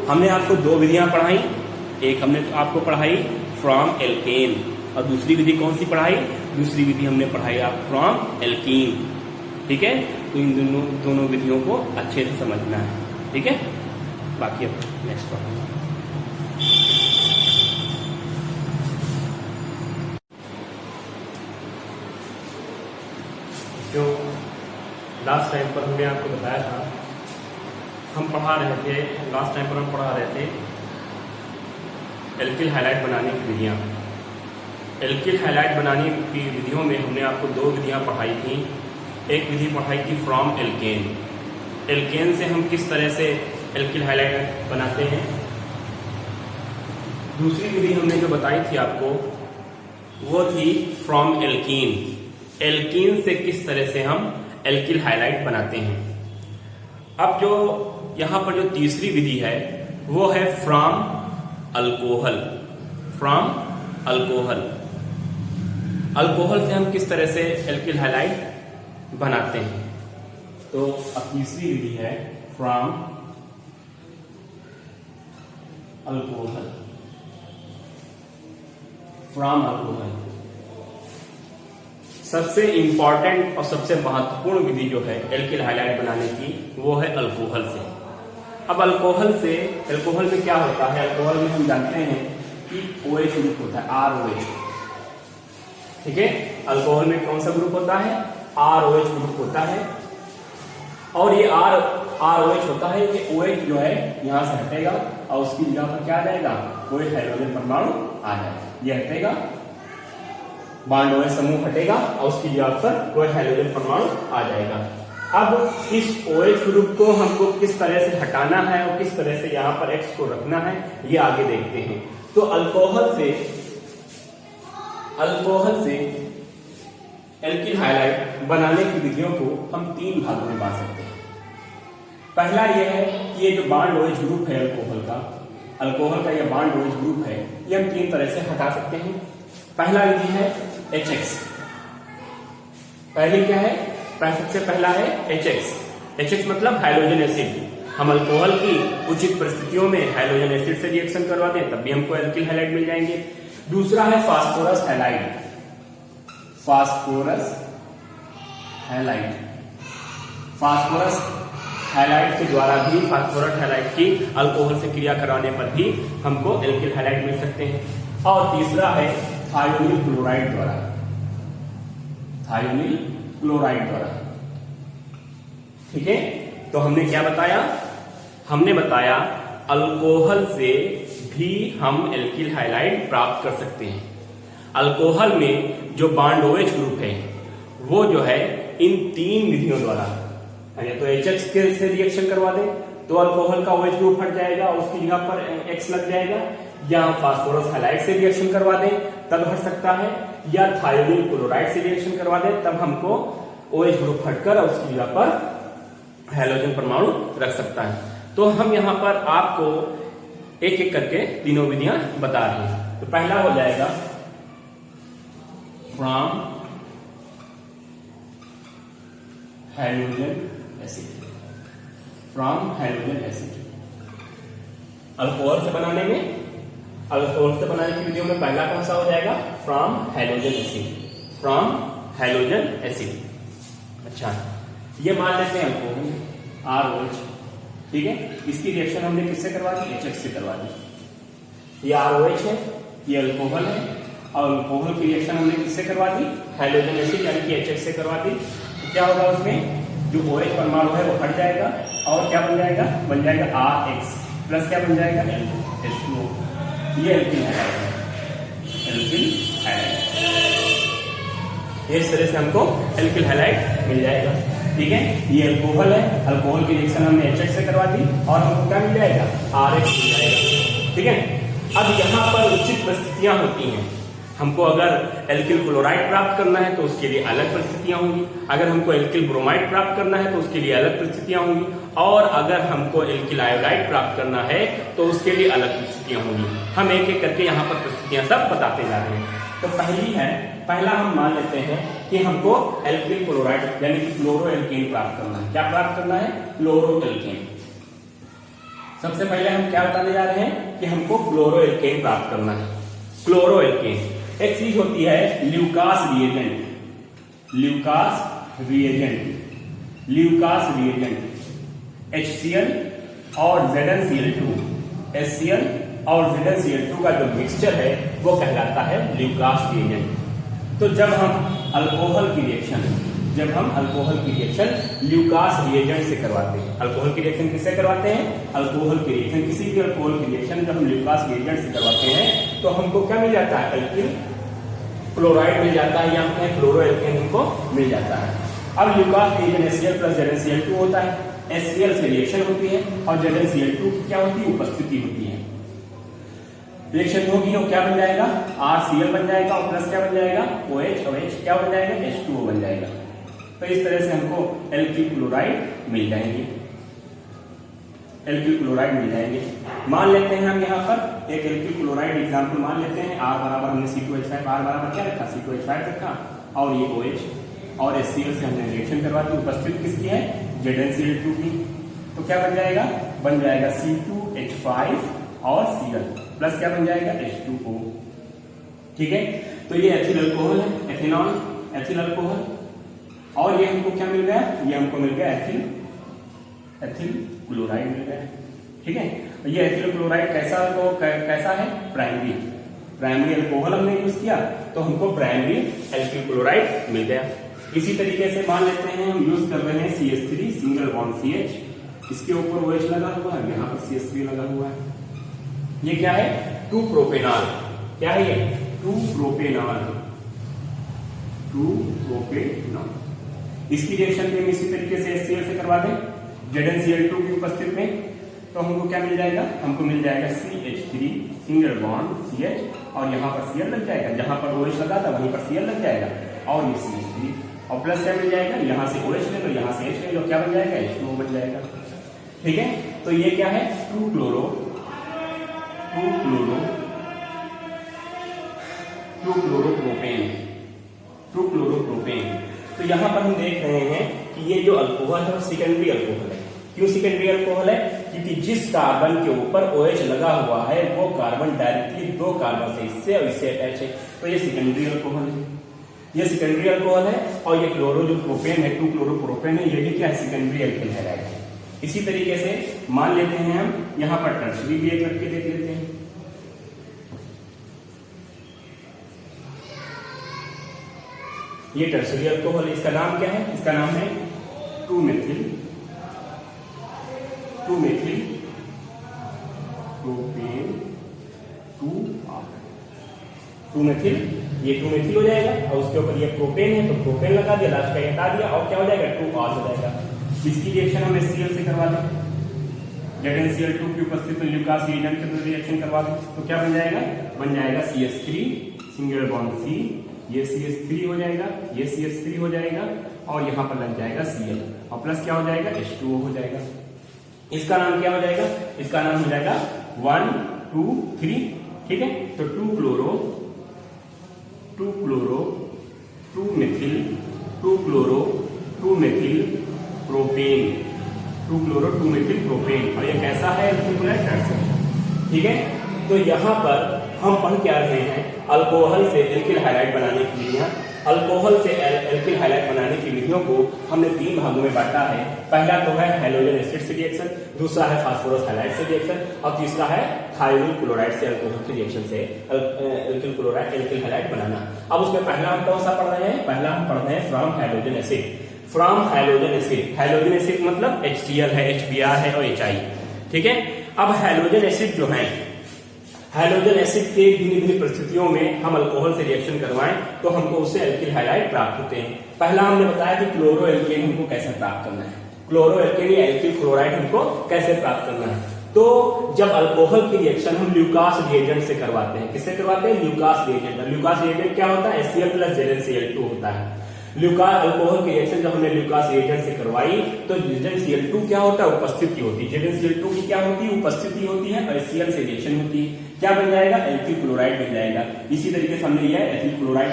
हमने आपको 2 विधियां पढ़ाई। एक हमने तो आपको पढ़ाई फ्रॉम एल्केन, और दूसरी विधि कौन सी पढ़ाई, दूसरी विधि हमने पढ़ाई आप फ्रॉम एल्कीन। ठीक है, तो इन दोनों विधियों को अच्छे से समझना है। ठीक है, बाकी अब नेक्स्ट पढ़ाई। जो लास्ट टाइम पर हमने आपको बताया था, हम पढ़ा रहे थे, लास्ट टाइम पर हम पढ़ा रहे थे एल्किल हाइलाइट बनाने की विधियाँ। एल्किल हाइलाइट बनाने की विधियों में हमने आपको 2 विधियाँ पढ़ाई थी। एक विधि पढ़ाई थी फ्रॉम एल्केन, एल्केन से हम किस तरह से एल्किल हाइलाइट बनाते हैं। दूसरी विधि हमने जो बताई थी आपको वो थी फ्रॉम एल्कीन, एल्कीन से किस तरह से हम एल्किल हाइलाइट बनाते हैं। अब जो यहाँ पर जो तीसरी विधि है वो है from alcohol, from alcohol. Alcohol से हम किस तरह से एल्किल हाइलाइट बनाते हैं। तो अब तीसरी विधि है फ्रॉम अल्कोहल, फ्रॉम अल्कोहल। सबसे इंपॉर्टेंट और सबसे महत्वपूर्ण विधि जो है एल्किल हाइलाइट बनाने की वो है अल्कोहल से। अब अल्कोहल में क्या होता है, अल्कोहल में हम जानते हैं कि OH ग्रुप होता है, ROH। ठीक है, अल्कोहल में कौन सा ग्रुप होता है, ROH ग्रुप होता है। और ये ROH होता है कि OH जो है यहां से हटेगा और उसकी जगह पर क्या आ जाएगा, कोई हाइड्रोजन परमाणु आ जाएगा। ये हटेगा, बॉन्ड OH समूह हटेगा और उसकी जगह पर कोई हाइड्रोजन परमाणु आ जाएगा। अब इस OH ग्रुप को हमको किस तरह से हटाना है और किस तरह से यहाँ पर X को रखना है ये आगे देखते हैं। तो अल्कोहल से एल्किल हाइलाइट बनाने की विधियों को हम 3 भागों में बांट सकते हैं। पहला यह है कि ये जो बॉन्ड OH ग्रुप है अल्कोहल का, अल्कोहल का यह बॉन्ड OH ग्रुप है, ये हम 3 तरह से हटा सकते हैं। पहला विधि है HX। पहली क्या है? सबसे पहला है HX। HX मतलब हाइड्रोजन एसिड। हम अल्कोहल की उचित परिस्थितियों में हाइड्रोजन एसिड से रिएक्शन करवा दें तब भी हमको एल्किल हैलाइड मिल जाएंगे। दूसरा है phosphorus halide. Phosphorus halide, phosphorus halide के द्वारा भी, फास्फोरस हैलाइड की अल्कोहल से क्रिया कराने पर भी हमको एल्किल हैलाइड मिल सकते हैं। और तीसरा है थायोनिल क्लोराइड द्वारा। थायोनिल क्लोराइड द्वारा, ठीक है। तो हमने क्या बताया? हमने बताया अल्कोहल से भी हम एल्किल हैलाइड प्राप्त कर सकते हैं। अल्कोहल में जो बॉन्ड OH ग्रुप है वो जो है इन 3 विधियों द्वारा, तो HX से रिएक्शन करवा दें तो अल्कोहल का OH ग्रुप हट जाएगा, उसकी जगह पर X लग जाएगा, या फास्फोरस हैलाइड से रिएक्शन करवा दें तब हट सकता है, या थायोनिल क्लोराइड से रिएक्शन करवा दें तब हमको OH ग्रुप हटकर उसकी जगह पर हैलोजन परमाणु रख सकता है। तो हम यहां पर आपको एक एक करके तीनों विधियां बता रहे हैं। तो पहला हो जाएगा from halogen acid. From halogen acid alcohol से बनाने में, अल्कोहल से बनाने की विधियों में पहला कौन सा हो जाएगा? From halogen acid. From halogen acid. अच्छा, ये मान लेते हैं अल्कोहल ROH, ठीक है। इसकी रिएक्शन हमने किससे करवा दी? HX से करवा दी। ये ROH है, ये अल्कोहल है, और अल्कोहल की रिएक्शन हमने किससे करवा दी? हैलोजन एसिड यानी कि HX से करवा दी। तो क्या होगा? उसमें जो OH परमाणु है वो हट जाएगा और क्या बन जाएगा? बन जाएगा RH प्लस क्या बन जाएगा? H2O। ये एल्किल हैलाइड है, एल्किल हैलाइड। इस तरह से हमको एल्किल हैलाइड मिल जाएगा, ठीक है। ये अल्कोहल है, अल्कोहल की रिएक्शन हमने HX से करवा दी और हमको क्या मिल जाएगा? RH मिल जाएगा, ठीक है। अब यहाँ पर उचित परिस्थितियां होती हैं। हमको अगर एल्किल क्लोराइड प्राप्त करना है तो उसके लिए अलग परिस्थितियां होंगी, अगर हमको एल्किल ब्रोमाइड प्राप्त करना है तो उसके लिए अलग परिस्थितियां होंगी, और अगर हमको एल्किल आयोडाइड प्राप्त करना है तो उसके लिए अलग परिस्थितियां होंगी। हम एक एक करके यहाँ पर परिस्थितियां सब बताते जा रहे हैं। तो पहला हम मान लेते हैं कि हमको एल्किल क्लोराइड यानी कि क्लोरो एल्केन प्राप्त करना है। क्या प्राप्त करना है? Chloro alkane. सबसे पहले हम क्या बताने जा रहे हैं कि हमको क्लोरो एल्केन प्राप्त करना है। क्लोरो एल्केन एक चीज होती है Lucas reagent. Lucas reagent, Lucas reagent HCl और ZnCl2, HCl और ZnCl2 का जो मिक्सचर है वो कहलाता है ल्यूकास रिएजेंट। तो जब हम अल्कोहल की रिएक्शन ल्यूकास रिएजेंट से करवाते हैं, अल्कोहल की रिएक्शन किससे करवाते हैं? अल्कोहल की रिएक्शन, किसी भी अल्कोहल की रिएक्शन जब हम ल्यूकास रिएजेंट से करवाते हैं तो हमको क्या मिल जाता है? एल्किल क्लोराइड मिल जाता है, या फिर क्लोरो एल्केन हमको मिल जाता है। अब Lucas reagent HCl plus ZnCl2 होता है, HCl से रिएक्शन होती है और ZnCl2 की क्या होती है? उपस्थिति होती है। रिएक्शन होगी तो क्या बन जाएगा? RCl बन जाएगा और प्लस क्या बन जाएगा? OH, और H क्या बन जाएगा? H2O बन जाएगा। तो इस तरह से हमको एल्किल क्लोराइड मिल जाएंगे, एल्किल क्लोराइड मिल जाएंगे। मान लेते हैं हम यहाँ पर एक एल्किल क्लोराइड एग्जाम्पल मान लेते हैं। R बराबर हमने C2H5, R बराबर क्या रखा? C2H5 रखा, और ये OH और HCl से हमने रिएक्शन करवा दी। उपस्थित किसकी है? ZnCl2 की। तो क्या बन जाएगा? बन जाएगा C2H5 और Cl प्लस क्या बन जाएगा? H2O, ठीक है। तो ये एथिल अल्कोहल है, एथेनॉल, एथिल अल्कोहल। और ये हमको क्या मिल गया? ये हमको मिल गया एथिल क्लोराइड मिल गया, ठीक है। ये एथिल क्लोराइड कैसा है? प्राइमरी अल्कोहल हमने यूज किया तो हमको प्राइमरी एल्किल क्लोराइड मिल गया। इसी तरीके से मान लेते हैं हम यूज कर रहे हैं CH3 सिंगल बॉन्ड CH, इसके ऊपर OH लगा हुआ है, यहाँ पर CH3 लगा हुआ है। ये क्या है? 2-प्रोपेनॉल। क्या है ये? 2-प्रोपेनॉल। इसकी रिएक्शन भी हम इसी तरीके से HCl से करवा दें ZnCl2 की उपस्थित में, तो हमको क्या मिल जाएगा? हमको मिल जाएगा CH3 सिंगल बॉन्ड CH और यहाँ पर Cl लग जाएगा, जहां पर OH लगा था वहीं पर Cl लग जाएगा, और ये CH3 और प्लस क्या मिल जाएगा? यहाँ से OH ले लो, यहाँ से H ले लो, क्या बन जाएगा? H2O बन जाएगा, ठीक है। तो ये क्या है? 2-क्लोरो ट्रूक्लोरोप्रोपेन। तो यहाँ पर हम देख रहे हैं कि ये जो अल्कोहल है वो सेकेंडरी अल्कोहल है। क्यों सेकेंडरी अल्कोहल है? क्योंकि जिस कार्बन के ऊपर OH लगा हुआ है वो कार्बन डायरेक्टली दो कार्बन से इससे और इससे अटैच है, तो ये सेकेंडरी अल्कोहल है। ये सेकेंडरी अल्कोहल है। और ये क्लोरो जो प्रोपेन है, 2-क्लोरोप्रोपेन है, ये भी क्या है? सेकेंडरी अल्किल हैलाइड है। इसी तरीके से मान लेते हैं हम यहाँ पर टर्शरी भी एक रख के देख लेते हैं। ये टर्शरी अल्कोहल, इसका नाम क्या है? इसका नाम है 2-मेथिल प्रोपेन 2R। 2-मेथिल, ये 2-मेथिल हो जाएगा और उसके ऊपर ये प्रोपेन है तो प्रोपेन लगा दिया, लास्ट का ये हटा दिया और क्या हो जाएगा? 2R हो जाएगा। इसकी रिएक्शन हम HCl से करवा दें, ZnCl2 की उपस्थिति में ल्यूकास रिएजेंट के रिएक्शन करवा दें तो क्या बन जाएगा? बन जाएगा CH3 सिंगल बॉन्ड C, ये CH3 हो जाएगा, ये CH3 हो जाएगा और यहाँ पर लग जाएगा Cl और प्लस क्या हो जाएगा? H2O हो जाएगा। इसका नाम क्या हो जाएगा? इसका नाम हो जाएगा 1, 2, 3। ठीक है, तो 2-क्लोरो 2-मेथिल 2-क्लोरो 2-मेथिल प्रोपेन 2-क्लोरो 2-मेथिल प्रोपेन। और ये कैसा है? ठीक है, तो यहाँ पर हम पढ़ क्या रहे हैं? अल्कोहल से एल्किल हाइलाइड बनाने की विधियां। अल्कोहल से एल्किल हाइलाइड बनाने की विधियों को हमने 3 भागों में बांटा है। पहला तो है हैलोजन एसिड से रिएक्शन, दूसरा है फास्फोरस हाइलाइड से रिएक्शन और तीसरा है थायरोल क्लोराइड से अल्कोहल के रिएक्शन से एल्किल क्लोराइड एल्किल हाइलाइड बनाना। अब उसमें पहला हम कौन सा पढ़ रहे हैं? पहला हम पढ़ रहे हैं from halogen acid. From halogen acid, halogen acid मतलब HCl है, HBr है और HI। ठीक है, अब हैलोजन एसिड जो है, हैलोजन एसिड के भिन्न भिन्न परिस्थितियों में हम अल्कोहल से रिएक्शन करवाएं तो हमको उससे एल्किल हाइलाइड प्राप्त होते हैं। पहला हमने बताया कि क्लोरो एल्केन हमको कैसे प्राप्त करना है, क्लोरो एल्केन या एल्किल क्लोराइड हमको कैसे प्राप्त करना है। तो जब अल्कोहल की रिएक्शन हम ल्यूकास रिएजेंट से करवाते हैं, किससे करवाते हैं? Lucas reagent. ल्यूकास रिएजेंट क्या होता है? HCl प्लस ZnCl2 होता है। ल्यूकास अल्कोहल की रिएक्शन जब हमने ल्यूकास रिएजेंट से करवाई तो ZnCl2 क्या होता है? उपस्थिति होती है। ZnCl2 की क्या होती है? उपस्थिति होती है और HCl से रिएक्शन होती है। क्या बन जाएगा? एल्किल क्लोराइड बन जाएगा। इसी तरीके से हमने यह एथिल क्लोराइड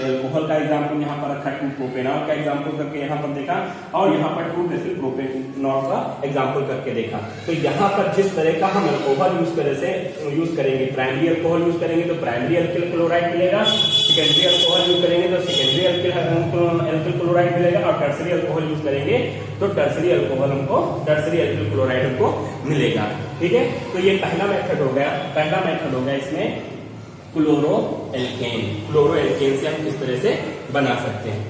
अल्कोहल का एग्जांपल यहाँ पर रखा, 2-प्रोपेनॉल का एग्जांपल करके यहाँ पर देखा और यहाँ पर 2-मेथिल प्रोपेनॉल का एग्जांपल करके देखा। तो यहाँ पर जिस तरह का हम अल्कोहल यूज करेंगे, प्राइमरी अल्कोहल यूज करेंगे तो प्राइमरी एल्किल क्लोराइड मिलेगा, सेकेंडरी अल्कोहल यूज करेंगे तो सेकेंडरी एल्किल क्लोराइड मिलेगा और टर्सरी अल्कोहल यूज करेंगे तो टर्सरी एल्किल क्लोराइड हमको मिलेगा। ठीक है, तो ये पहला मेथड हो गया। पहला मेथड हो गया इसमें क्लोरो एल्केन। क्लोरो एल्केन से हम किस तरह से बना सकते हैं?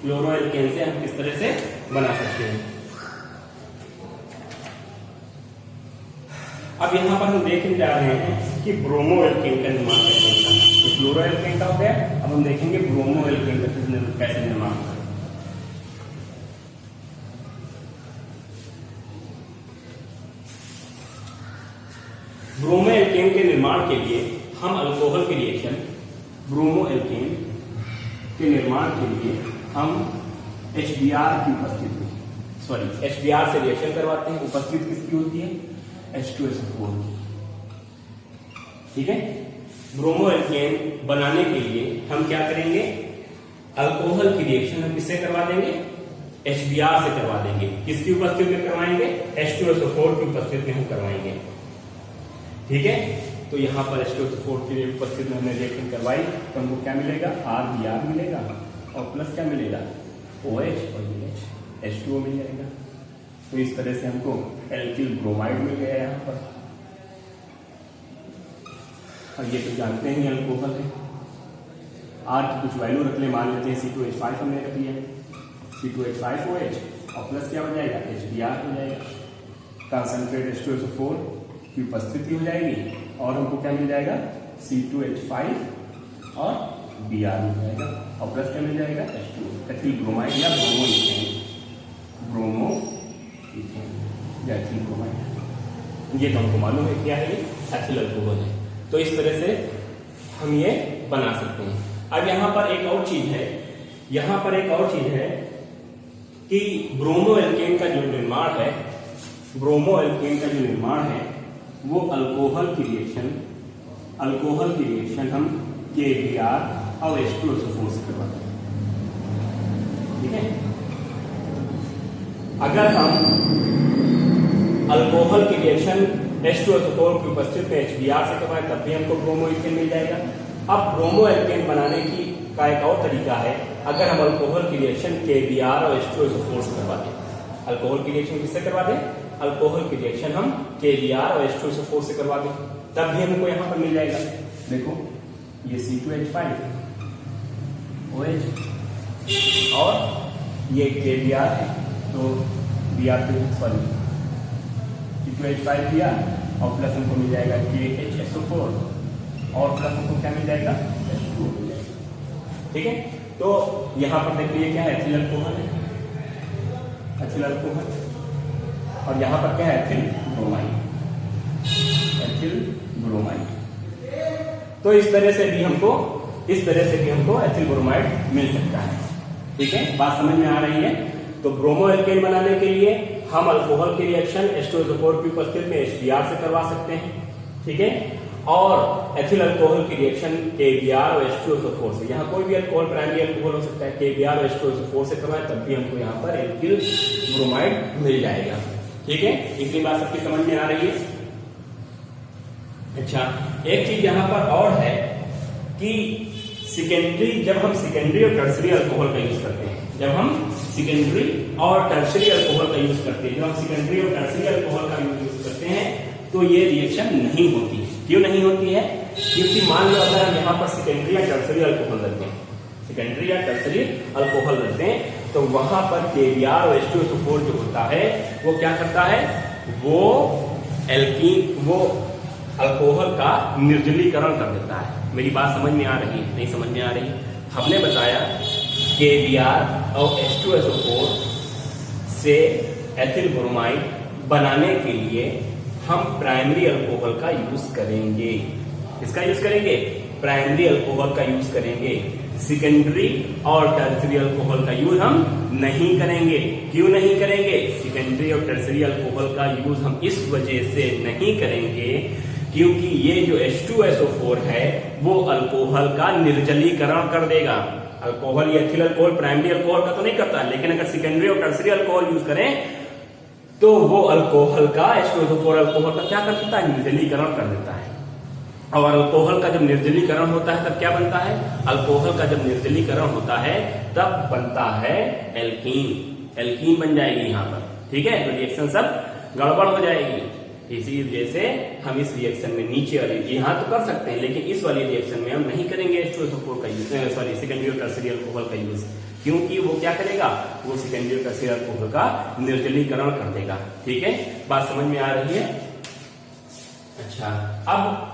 क्लोरो एल्केन से हम किस तरह से बना सकते हैं? अब यहाँ पर हम देखने जा रहे हैं कि ब्रोमो एल्केन का निर्माण कैसे होता है। तो क्लोरो एल्केन का हो गया, अब हम देखेंगे ब्रोमो एल्केन का कैसे निर्माण होता है। ब्रोमो एल्केन के निर्माण के लिए हम अल्कोहल के रिएक्शन ब्रोमो एल्केन के निर्माण के लिए हम HBr की उपस्थिति में HBr से रिएक्शन करवाते हैं। उपस्थिति किसकी होती है? H2SO4 की। ठीक है, ब्रोमो एल्केन बनाने के लिए हम क्या करेंगे? अल्कोहल की रिएक्शन हम किससे करवा देंगे? HBr से करवा देंगे। किसकी उपस्थिति में करवाएंगे? H2SO4 की उपस्थिति में हम करवाएंगे। ठीक है, तो यहाँ पर H2SO4 की उपस्थिति में हमने रिएक्शन करवाई तो हमको क्या मिलेगा? RBr मिलेगा और प्लस क्या मिलेगा? OH और H2O मिल जाएगा। तो इस तरह से हमको एल्किल ब्रोमाइड मिल गया यहाँ पर। और ये तो जानते हैं अल्कोहल है। R की कुछ वैल्यू रख ले, मान लेते हैं C2H5 हमने रख लिया, C2H5OH और प्लस क्या हो जाएगा? HBr हो जाएगा। कंसंट्रेट H2SO4 की उपस्थिति हो जाएगी और हमको क्या मिल जाएगा? C2H5 और Br मिल जाएगा और प्लस क्या मिल जाएगा? H2O। एथिल ब्रोमाइड या ब्रोमो इथेन या एथिल ब्रोमाइड, ये तो हमको मालूम है क्या है, ये एथिल अल्कोहल है। तो इस तरह से हम ये बना सकते हैं। अब यहाँ पर एक और चीज है, कि ब्रोमो एल्केन का जो निर्माण है वो अल्कोहल की रिएक्शन हम KBr और H2SO4 से करवाते हैं। ठीक है, अगर हम अल्कोहल की रिएक्शन H2SO4 की उपस्थिति में HBr से करवाएं तब भी हमको ब्रोमो एल्केन मिल जाएगा। अब ब्रोमो एल्केन बनाने का एक और तरीका है, अगर हम अल्कोहल की रिएक्शन KBr और H2SO4 से करवा दें। अल्कोहल की रिएक्शन किससे करवा दें? अल्कोहल की रिएक्शन हम KBr और H2SO4 से करवा दें, तब भी हमको यहां पर मिल जाएगा। देखो ये C2H5OH और ये KBr है, तो Br2 C2H5Br और प्लस हमको मिल जाएगा KHSO4 और प्लस हमको क्या मिल जाएगा? H2 मिल जाएगा। ठीक है, तो यहां पर देखिए क्या है? एथिल अल्कोहल है, एथिल अल्कोहल, और यहां पर क्या है? Ethyl bromide, ethyl bromide. तो इस तरह से भी हमको एथिल ब्रोमाइड मिल सकता है। ठीक है, बात समझ में आ रही है? तो ब्रोमो एल्केन बनाने के लिए हम अल्कोहल की रिएक्शन H2SO4 की उपस्थिति में HBr से करवा सकते हैं। ठीक है, और एथिल अल्कोहल की रिएक्शन KBr और H2SO4 से, यहाँ कोई भी अल्कोहल प्राइमरी अल्कोहल हो सकता है, KBr और H2SO4 से करवाएं तब भी हमको यहाँ पर एथिल ब्रोमाइड मिल जाएगा। ठीक है, इतनी बात सबकी समझ में आ रही है? अच्छा, एक चीज यहाँ पर और है कि जब हम सेकेंडरी और टर्सरी अल्कोहल का यूज करते हैं, जब हम सेकेंडरी और टर्सरी अल्कोहल का यूज करते हैं, तो ये रिएक्शन नहीं होती है। क्यों नहीं होती है? क्योंकि मान लो अगर हम यहाँ पर सेकेंडरी या टर्सरी अल्कोहल रखते हैं, तो वहां पर KBr और H2SO4 जो होता है वो क्या करता है? वो अल्कोहल का निर्जलीकरण कर देता है। मेरी बात समझ में आ रही है? नहीं समझ में आ रही? हमने बताया KBr और H2SO4 से एथिल ब्रोमाइड बनाने के लिए हम प्राइमरी अल्कोहल का यूज करेंगे। किसका यूज करेंगे? प्राइमरी अल्कोहल का यूज करेंगे। सेकेंडरी और टर्सरी अल्कोहल का यूज हम नहीं करेंगे। क्यों नहीं करेंगे? सेकेंडरी और टर्सरी अल्कोहल का यूज हम इस वजह से नहीं करेंगे क्योंकि ये जो H2SO4 है वो अल्कोहल का निर्जलीकरण कर देगा। अल्कोहल या एथिल अल्कोहल प्राइमरी अल्कोहल का तो नहीं करता, लेकिन अगर सेकेंडरी और टर्सरी अल्कोहल यूज करें तो वो अल्कोहल का H2SO4 अल्कोहल का क्या कर देता है? निर्जलीकरण कर देता है। और अल्कोहल का जब निर्जलीकरण होता है तब क्या बनता है? अल्कोहल का जब निर्जलीकरण होता है तब बनता है एल्कीन। एल्कीन बन जाएगी यहाँ पर। ठीक है, तो रिएक्शन सब गड़बड़ हो जाएगी। इसी वजह से हम इस रिएक्शन में नीचे वाली यहाँ तो कर सकते हैं, लेकिन इस वाली रिएक्शन में हम नहीं करेंगे H2SO4 का यूज, सेकेंडरी और टर्सरी अल्कोहल का यूज, क्योंकि वो क्या करेगा? वो सेकेंडरी और टर्सरी अल्कोहल का निर्जलीकरण कर देगा। ठीक है, बात समझ में आ रही है? अच्छा, अब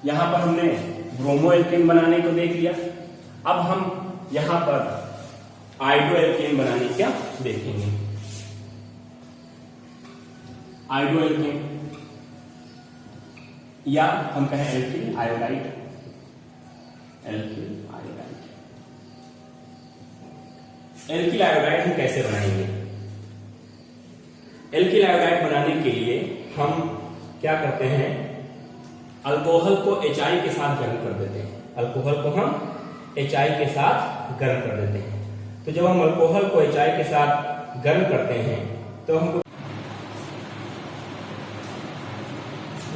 यहां पर हमने ब्रोमो एल्केन बनाने को देख लिया। अब हम यहां पर आयोडो एल्केन बनाने क्या देखेंगे। आयोडो एल्केन या हम कहें एल्किल आयोडाइड। एल्किल आयोडाइड हम कैसे बनाएंगे? एल्किल आयोडाइड बनाने के लिए हम क्या करते हैं? अल्कोहल को HI के साथ गर्म कर देते हैं। अल्कोहल को हम HI के साथ गर्म कर देते हैं। तो जब हम अल्कोहल को HI के साथ गर्म करते हैं तो हमको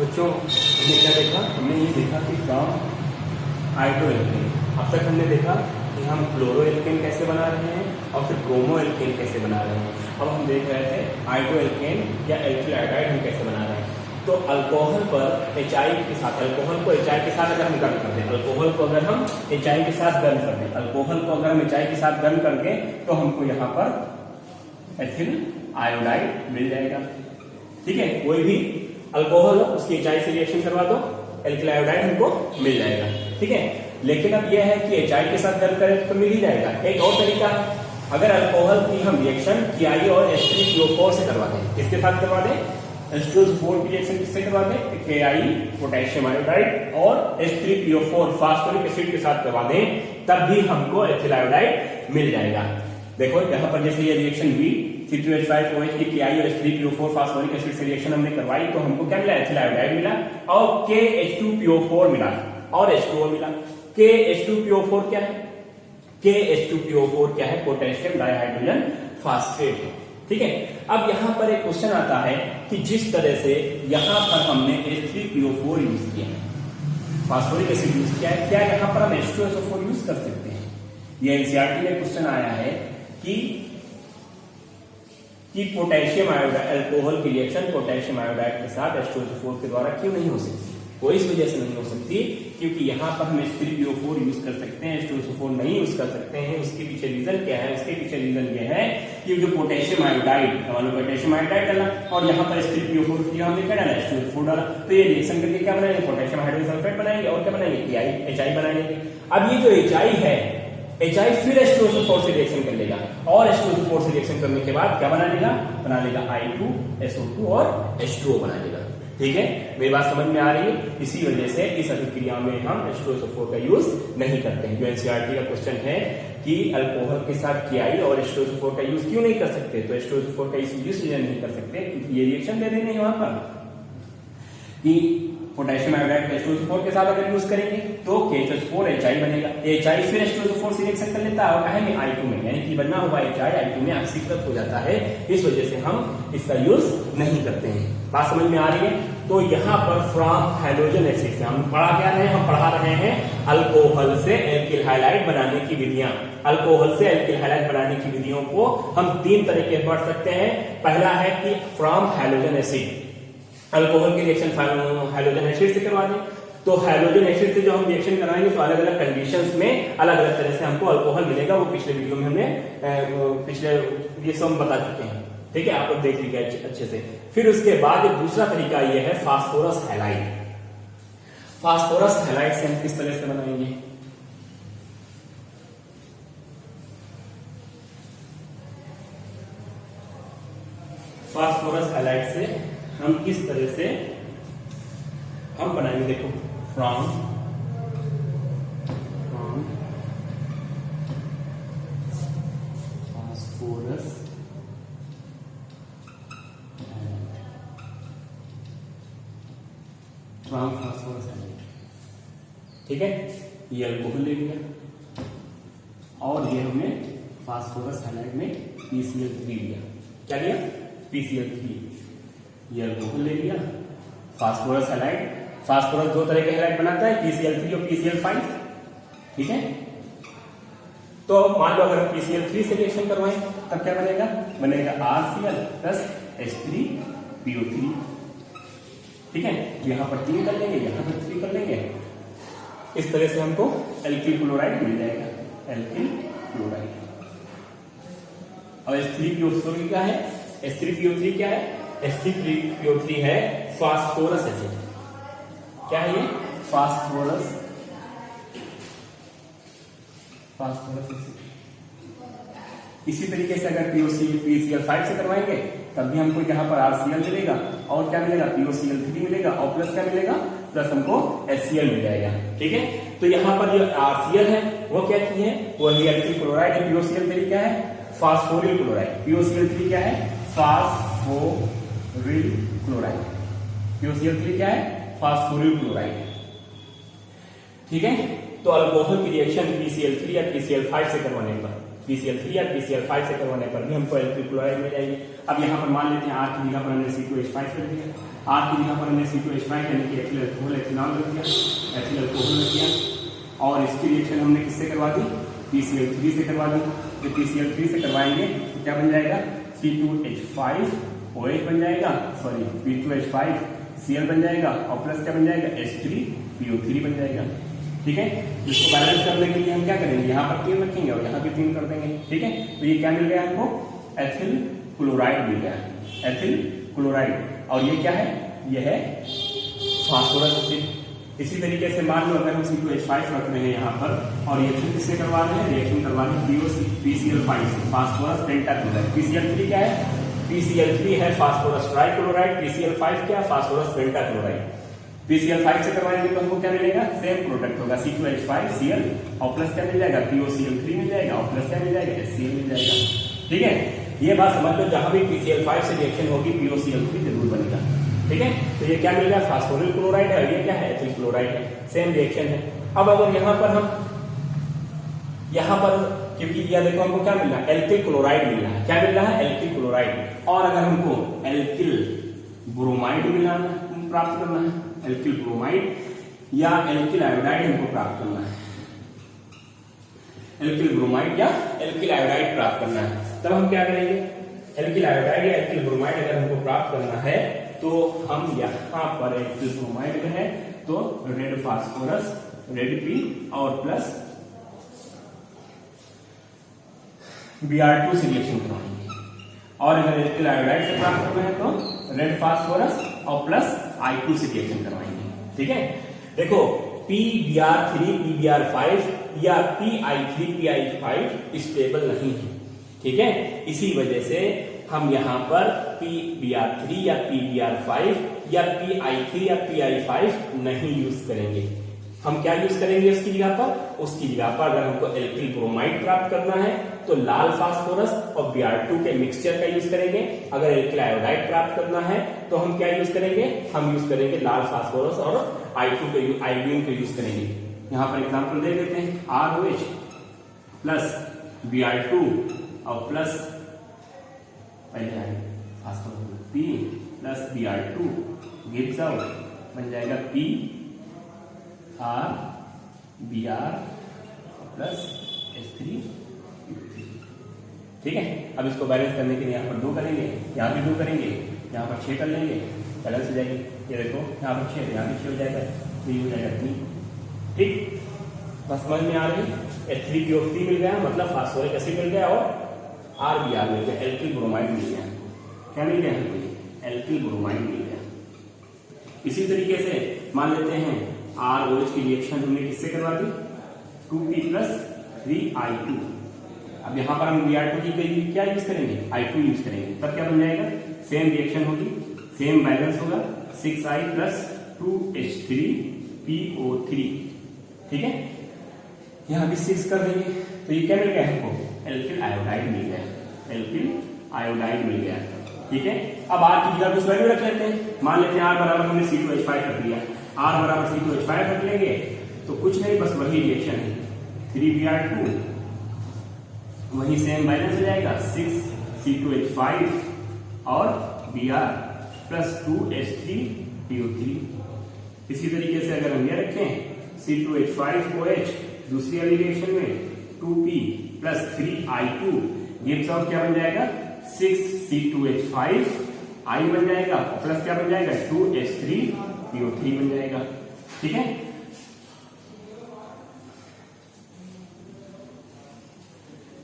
बच्चों हमने क्या देखा? हमने ये देखा कि फ्रॉम आयोडो एल्केन। अब तक हमने देखा कि हम क्लोरो एल्केन कैसे बना रहे हैं और फिर ब्रोमो एल्केन कैसे बना रहे हैं। अब हम देख रहे थे आयोडो एल्केन या एल्किल आयोडाइड हम कैसे बना रहे हैं। तो अल्कोहल पर HI के साथ, अल्कोहल को HI के साथ अगर हम गर्म कर दें, अल्कोहल को अगर हम HI के साथ गर्म कर दें, अल्कोहल को अगर हम HI के साथ गर्म करके तो हमको यहाँ पर एथिल आयोडाइड मिल जाएगा। ठीक है, कोई भी अल्कोहल हो उसकी HI से रिएक्शन करवा दो, एल्किल आयोडाइड हमको मिल जाएगा। ठीक है, लेकिन अब यह है कि HI के साथ गर्म करें तो मिल ही जाएगा। एक और तरीका है, अगर अल्कोहल की हम रिएक्शन KI और H3PO4 से करवा दें, किसके साथ करवा दें? H2SO4 की रिएक्शन किससे करवा दें? KI पोटेशियम आयोडाइड और H3PO4 फास्फोरिक एसिड के साथ करवा दें, तब भी हमको एथिल आयोडाइड मिल जाएगा। देखो यहाँ पर जैसे ये रिएक्शन हुई C2H5OH की KI और H3PO4 फास्फोरिक एसिड से रिएक्शन हमने करवाई तो हमको क्या मिला, एथिल आयोडाइड मिला और KH2PO4 मिला और H2O मिला। KH2PO4 क्या है? KH2PO4 क्या है? पोटेशियम डाइहाइड्रोजन फास्फेट है। ठीक है, अब यहां पर एक क्वेश्चन आता है कि जिस तरह से यहां पर हमने H3PO4 यूज किया है, फास्फोरिक एसिड यूज किया है, क्या यहां पर हम H2SO4 यूज कर सकते हैं? ये एनसीईआरटी में क्वेश्चन आया है कि पोटेशियम आयोडाइड अल्कोहल की रिएक्शन पोटेशियम आयोडाइड के साथ H2SO4 के द्वारा क्यों नहीं हो सकती? वो इस वजह से नहीं हो सकती क्योंकि यहाँ पर हम H3PO4 यूज कर सकते हैं, H2SO4 नहीं यूज कर सकते हैं। उसके पीछे रीजन क्या है? उसके पीछे रीजन ये है कि जो पोटेशियम आयोडाइड, पोटेशियम आयोडाइड डाला और यहाँ पर H3PO4 की हमने क्या डाला, H2SO4 डाला, तो ये रिएक्शन करके क्या बनाएंगे? पोटेशियम हाइड्रोजन सल्फेट बनाएंगे और क्या बनाएंगे? HI बनाएंगे। अब ये जो HI है, HI फिर H2SO4 से रिएक्शन कर लेगा और H2SO4 से रिएक्शन करने के बाद क्या बना लेगा? बना लेगा I2SO2 और H2O बना लेगा। ठीक है, मेरी बात समझ में आ रही है? इसी वजह से इस अभिक्रिया में हम H2SO4 का यूज नहीं करते हैं। जो एनसीईआरटी का क्वेश्चन है कि अल्कोहल के साथ KI और H2SO4 का यूज क्यों नहीं कर सकते, तो H2SO4 का यूज नहीं कर सकते क्योंकि ये रिएक्शन दे देंगे वहां पर कि पोटेशियम आयोडाइड H2SO4 के साथ अगर यूज करेंगे तो KH4 HI बनेगा। HI फिर H2SO4 से रिएक्शन कर लेता है कहे में I2 में, यानी कि बनना हुआ HI I2 में ऑक्सीकृत हो जाता है। इस वजह से हम इसका यूज नहीं करते हैं। बात समझ में आ रही है? तो यहाँ पर फ्रॉम हैलोजन एसिड से हम पढ़ा क्या रहे हैं? हम पढ़ा रहे हैं अल्कोहल से एल्किल हाइलाइड बनाने की विधियां। अल्कोहल से एल्किल हाइलाइड बनाने की विधियों को हम तीन तरीके से पढ़ सकते हैं। पहला है कि फ्रॉम हैलोजन एसिड, अल्कोहल की रिएक्शन हैलोजन एसिड से करवा दें, तो हैलोजन एसिड से जो हम रिएक्शन कराएंगे तो अलग अलग कंडीशंस में अलग अलग तरह से हमको अल्कोहल मिलेगा। वो पिछले वीडियो में हमने पिछले ये सब बता चुके हैं। ठीक है, आप लोग देख लीजिए अच्छे से। फिर उसके बाद दूसरा तरीका ये है फास्फोरस हैलाइड। फास्फोरस हैलाइड से हम किस तरह से बनाएंगे? फास्फोरस हैलाइड से हम किस तरह से हम बनाएंगे? देखो, फ्रॉम फास्फोरस फास्फोरस हैलाइड। ठीक है, ये अल्कोहल ले लिया और ये हमने फास्फोरस हैलाइड में PCl3 लिया। क्या लिया? PCl3। ये अल्कोहल ले लिया, फास्फोरस हैलाइड। फास्फोरस दो तरह के हैलाइड बनाता है, PCl3 और PCl5। ठीक है, तो मान लो अगर हम PCl3 से रिएक्शन करवाएं तब क्या बनेगा? बनेगा RCl प्लस H3PO3। ठीक है, यहाँ पर 3 कर लेंगे, यहाँ पर 3 कर लेंगे। इस तरह से हमको एल्किल क्लोराइड मिल जाएगा, एल्किल क्लोराइड। और H3PO3 क्या है? H3PO3 क्या है? H3PO3 है फास्फोरस एसिड। क्या है ये? Phosphorus acid. इसी तरीके से अगर PCl5 से करवाएंगे तब भी हमको यहाँ पर RCl मिलेगा और क्या मिलेगा? POCl3 मिलेगा और प्लस क्या मिलेगा? प्लस हमको HCl मिल जाएगा। ठीक है, तो यहाँ पर जो RCl है वो क्या चीज है? वो एल्किल क्लोराइड है। POCl3 क्या है? फास्फोरिल क्लोराइड। POCl3 क्या है? फास्फोरिल क्लोराइड। POCl3 क्या है? फास्फोरिल क्लोराइड। ठीक है, तो अल्कोहल की रिएक्शन PCl3 या PCl5 से करवाने पर, PCl3 या PCl5 से करवाने पर भी हमको एल्किल क्लोराइड मिल जाएगी। अब यहाँ पर मान लेते हैं R की जगह पर हमने C2H5 रख दिया, R की जगह पर हमने C2H5 यानी कि एथिल अल्कोहल एथिनॉल रख दिया, एथिल अल्कोहल रख दिया और इसकी रिएक्शन हमने किससे करवा दी? PCl3 से करवा दी। जब PCl3 से करवाएंगे तो क्या बन जाएगा? C2H5OH बन जाएगा, सॉरी P2H5Cl बन जाएगा और प्लस क्या बन जाएगा? H3PO3 बन जाएगा। ठीक है, इसको बैलेंस करने के लिए हम क्या करेंगे? यहाँ पर 3 रखेंगे और यहाँ भी 3 कर देंगे। ठीक है, तो ये क्या मिल गया हमको? एथिल क्लोराइड मिल गया, एथिल क्लोराइड। और ये क्या है? ये है फास्फोरस एसिड। इसी तरीके से मान लो अगर हम C2H5 रख रहे हैं यहाँ पर और रिएक्शन किससे करवा रहे हैं? रिएक्शन करवा रहे हैं PCl5 से, फास्फोरस पेंटाक्लोराइड। PCl3 क्या है? PCl3 है फास्फोरस ट्राइक्लोराइड। PCl5 क्या है? Phosphorus pentachloride. PCl5 से करवाएंगे तो हमको क्या मिलेगा, सेम प्रोडक्ट होगा C2H5Cl और प्लस क्या मिल जाएगा, POCl3 मिल जाएगा और प्लस क्या मिल जाएगा, HCl मिल जाएगा। ठीक है, ये बात समझ लो, जहां भी PCl5 से रिएक्शन होगी POCl3 जरूर बनेगा। ठीक है, तो ये क्या मिल गया, फास्फोरिल क्लोराइड है, ये क्या है, एथिल क्लोराइड है, सेम रिएक्शन है। अब अगर यहाँ पर क्योंकि यह देखो हमको क्या मिल रहा है, एल्किल क्लोराइड मिल रहा है, क्या मिल रहा है, एल्किल क्लोराइड। और अगर हमको एल्किल ब्रोमाइड प्राप्त करना है, एल्किल ब्रोमाइड या एल्किल आयोडाइड हमको प्राप्त करना है, एल्किल ब्रोमाइड या एल्किल आयोडाइड प्राप्त करना है, तब हम क्या करेंगे, एल्किल आयोडाइड या एल्किल ब्रोमाइड अगर हमको प्राप्त करना है तो हम यहाँ पर एल्किल ब्रोमाइड है तो रेड फास्फोरस, रेड पी और प्लस Br2 से रिएक्शन करवाएंगे। और अगर एल्किल आयोडाइड से प्राप्त करना है तो रेड फास्फोरस और प्लस I2 से रिएक्शन करवाएंगे। ठीक है, देखो PBr3 PBr5 या PI3 PI5 स्टेबल नहीं है। ठीक है, इसी वजह से हम यहाँ पर PBr3 या PBr5 या PI3 या PI5 नहीं यूज करेंगे। हम क्या यूज करेंगे उसकी जगह पर, उसकी जगह पर अगर हमको एल्किल ब्रोमाइड प्राप्त करना है तो लाल फास्फोरस और Br2 के मिक्सचर का यूज करेंगे। अगर एल्किल आयोडाइड प्राप्त करना है तो हम क्या यूज करेंगे, हम यूज करेंगे लाल फास्फोरस और I2 के आयोडीन के यूज करेंगे। यहाँ पर एग्जांपल दे देते हैं, ROH प्लस Br2 और प्लस पहले phosphorus P plus Br2 gives out, बन जाएगा P R Br plus H3। ठीक है, अब इसको बैलेंस करने के लिए यहाँ पर 2 करेंगे, यहाँ भी 2 करेंगे, यहाँ पर 6 कर लेंगे, बैलेंस हो जाएगी। ये देखो यहाँ पर 6, यहाँ भी 6 हो जाएगा, 3 हो जाएगा 3। ठीक, बस समझ में आ रही, H3PO3 मिल गया, मतलब फास्फोरिक एसिड मिल गया और RBr मिल गया, एल्किल ब्रोमाइड मिल गया। क्या मिल गया हमको, एल्किल ब्रोमाइड मिल गया। इसी तरीके से मान लेते हैं ROH की रिएक्शन हमने किससे करवा दी, 2P प्लस 3I2। अब यहाँ पर हम Br2 की क्या यूज करेंगे, I2 यूज करेंगे, तब क्या बन जाएगा, सेम रिएक्शन होगी, सेम बैलेंस होगा, 6I प्लस 2H3PO3। ठीक है, यहाँ भी 6 कर देंगे, तो ये क्या मिल गया हमको, एल्किल आयोडाइड मिल गया, एल्किल आयोडाइड मिल गया। ठीक है, अब R की जगह कुछ वैल्यू रख लेते हैं, मान लेते हैं R बराबर हमने C2H5 रख लिया, R बराबर C2H5 रख लेंगे तो कुछ नहीं, बस वही रिएक्शन है, 3Br2 वही सेम बैलेंस हो जाएगा, 6C2H5 और Br प्लस 2H3PO3। इसी तरीके से अगर हम ये रखें C2H5OH दूसरी वाली रिएक्शन में 2P plus 3I2 gives out क्या बन जाएगा, 6C2H5 I बन जाएगा प्लस क्या बन जाएगा, 2H3PO3 बन जाएगा। ठीक है,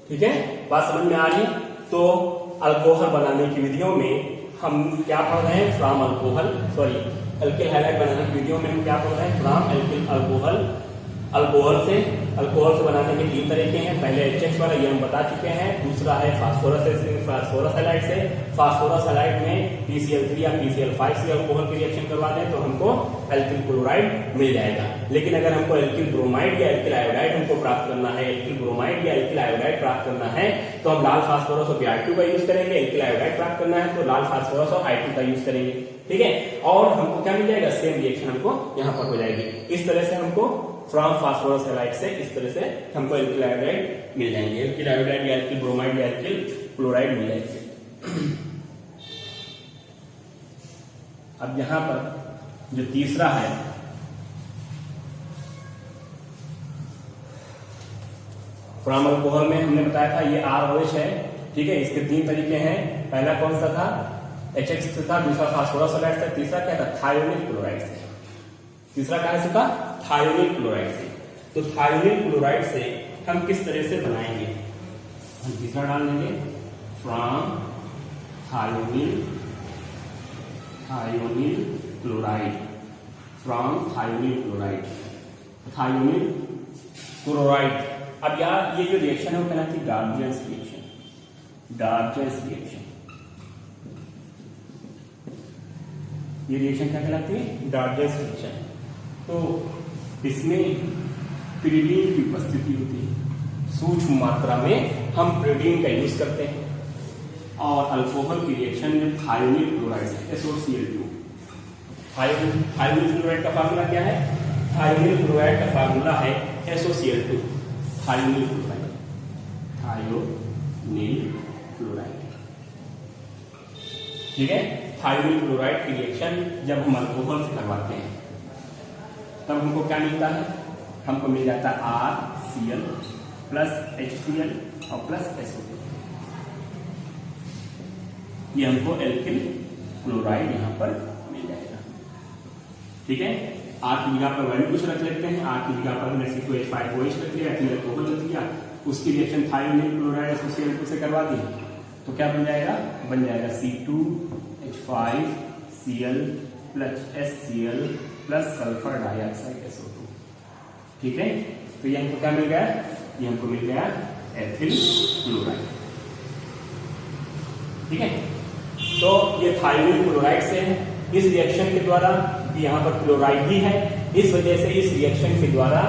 ठीक है, बात समझ में आ रही। तो अल्कोहल बनाने की विधियों में हम क्या पढ़ रहे हैं, from alcohol sorry alkyl halide बनाने की विधियों में हम क्या पढ़ रहे हैं, फ्रॉम एल्किल अल्कोहल। अल्कोहल से बनाने के 3 तरीके हैं, पहले HX वाला ये हम बता चुके हैं, दूसरा है फास्फोरस हैलाइड से। फास्फोरस हैलाइड में PCl3 या PCl5 से अल्कोहल की रिएक्शन करवा दें तो हमको एल्किल क्लोराइड मिल जाएगा। लेकिन अगर हमको एल्किल ब्रोमाइड या एल्किल आयोडाइड हमको प्राप्त करना है, एल्किल ब्रोमाइड या एल्किल आयोडाइड प्राप्त करना है तो हम लाल फास्फोरस और Br2 का यूज करेंगे। एल्किल आयोडाइड प्राप्त करना है तो लाल फास्फोरस और I2 का यूज करेंगे। ठीक है, और हमको क्या मिल जाएगा, सेम रिएक्शन हमको यहाँ पर हो जाएगी। इस तरह से हमको फ्रॉम फास्फोरस हैलाइड से इस तरह से हमको एल्किल आयोडाइड मिल जाएंगे, एल्किल आयोडाइड या एल्किल ब्रोमाइड या एल्किल क्लोराइड मिल जाएंगे। अब यहां पर जो तीसरा है फ्रॉम अल्कोहल में हमने बताया था ये ROH है। ठीक है, इसके 3 तरीके हैं, पहला कौन सा था, HX से था, दूसरा फास्फोरस हैलाइड से, तीसरा क्या था, थायोनिल क्लोराइड से। तीसरा कहां से था, थायोनिल क्लोराइड से। तो थायोनिल क्लोराइड से हम किस तरह से बनाएंगे, हम तीसरा डाल देंगे, from thionyl chloride, from thionyl chloride, thionyl chloride. अब यार ये जो रिएक्शन है वो कहलाती है डार्जेंस रिएक्शन, डार्जेंस रिएक्शन। ये रिएक्शन क्या कहलाती है? डार्जेंस रिएक्शन। तो इसमें pyridine की उपस्थिति होती है, सूक्ष्म मात्रा में हम pyridine का यूज करते हैं। और अल्कोहल की रिएक्शन में थायोनिल क्लोराइड है, SOCl2। थायोनिल क्लोराइड का फार्मूला क्या है? थायोनिल क्लोराइड का फार्मूला है SOCl2। Thionyl chloride, thionyl chloride, ठीक है। थायोनिल क्लोराइड की रिएक्शन जब हम अल्कोहल से करवाते हैं तब हमको क्या मिलता है? हमको मिल जाता है RCl प्लस HCl और प्लस SO2। ये हमको एल्किल क्लोराइड यहाँ पर मिल जाएगा, ठीक है। R की जगह पर वैल्यू कुछ रख लेते हैं। R की जगह पर हमने C2H5OH रख लिया, फिर अल्कोहल रख दिया, उसकी रिएक्शन थायोनिल क्लोराइड SOCl2 से करवा दी, तो क्या बन जाएगा? बन जाएगा C2H5Cl plus HCl plus sulphur dioxide SO2, ठीक है। तो ये हमको क्या मिल गया? ये हमको मिल गया एथिल क्लोराइड, ठीक है। तो ये थायोनिल क्लोराइड से है। इस रिएक्शन के द्वारा यहाँ पर क्लोराइड ही है, इस वजह से इस रिएक्शन के द्वारा